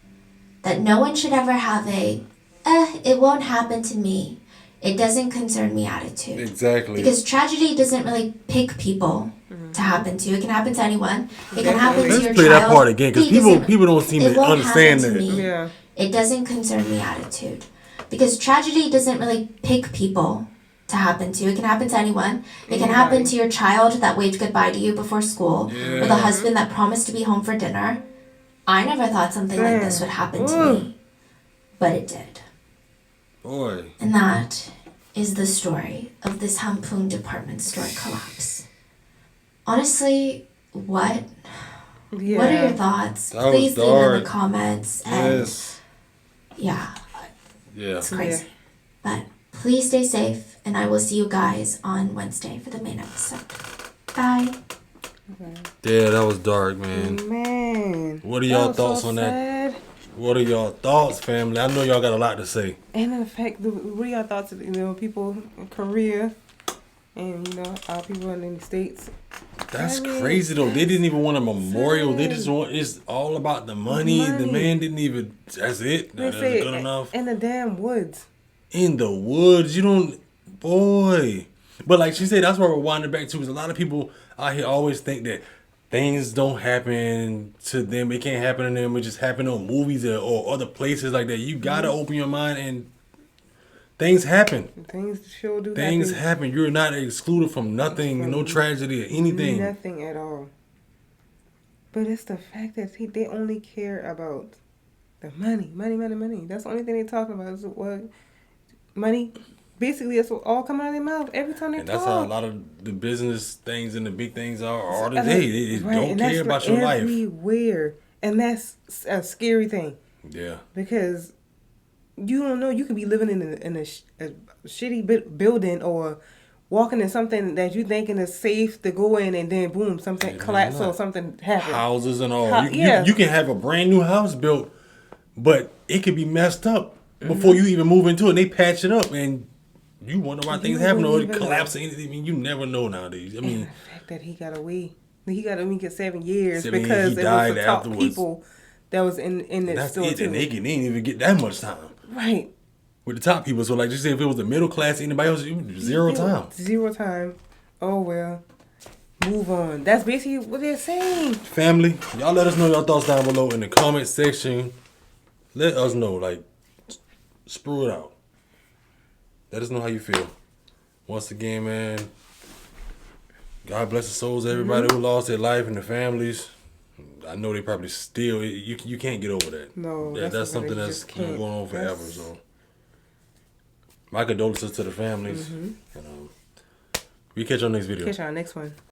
That no one should ever have it won't happen to me. It doesn't concern me attitude. exactly. Because tragedy doesn't really pick people to happen to. It can happen to anyone. It can happen to Let's your play child. that part again, because people don't seem It to won't understand happen to that. me. Yeah. It doesn't concern me attitude. Because tragedy doesn't really pick people to happen to. It can happen to anyone. It can happen to your child that waved goodbye to you before school, or the husband that promised to be home for dinner. I never thought something like this would happen to me, but it did. Boy, And that is the story of this Hampung department store collapse. Honestly, what? Yeah. What are your thoughts? That was Please leave in dark. the comments. And yes, yeah, yeah. it's crazy. But please stay safe, and I will see you guys on Wednesday for the main episode. Bye. Yeah, that was dark, man. Man. What are y'all was thoughts so on that? sad. What are y'all thoughts, family? I know y'all got a lot to say. And in fact, what are your thoughts of people in Korea and our people in the States? That's I mean, crazy though. They didn't even want a memorial. They just want it's all about the money. The Money. man didn't even. That's it. They That's say good enough. in the damn woods. In the woods, you don't, boy. But like she said, that's where we're winding back to. Is a lot of people out here always think that things don't happen to them. It can't happen to them. It just happen on movies or other places like that. You gotta open your mind and things happen. Things sure do Things happen. happen. You're not excluded from nothing, no tragedy or anything. Nothing at all. But it's the fact that they only care about the money. That's the only thing they talking about is what money. Basically, that's what all coming out of their mouth every time they And talk. that's how a lot of the business things and the big things are today. They Right, don't and that's care about for your life. everywhere, and that's a scary thing Yeah. because you don't know. You could be living in a shitty building or walking in something that you thinking is safe to go in, and then boom, something collapse or something happen. Houses and all. Yeah. You can have a brand new house built, but it could be messed up Mm-hmm. before you even move into it. And they patch it up, and you wonder why things happen or wouldn't it even collapse or anything. I mean, you never know nowadays. I mean, And the fact that he got away, he got only get 7 years 7 years, because he it died was the top afterwards. people that was in the that's store it. too. And they didn't even get that much time Right. with the top people. So, like you said, if it was the middle class, anybody else, zero time. 0 time. Oh well. Move on. That's basically what they're saying. Family, y'all let us know your thoughts down below in the comment section. Let us know, like, sprue it out. Let us know how you feel. Once again, man, God bless the souls of everybody who lost their life and their families. I know they probably still, you can't get over that. No, that's something you that's just been can't. going on forever. That's- So, my condolences to the families. And, we catch you on the next video. Catch y'all next one.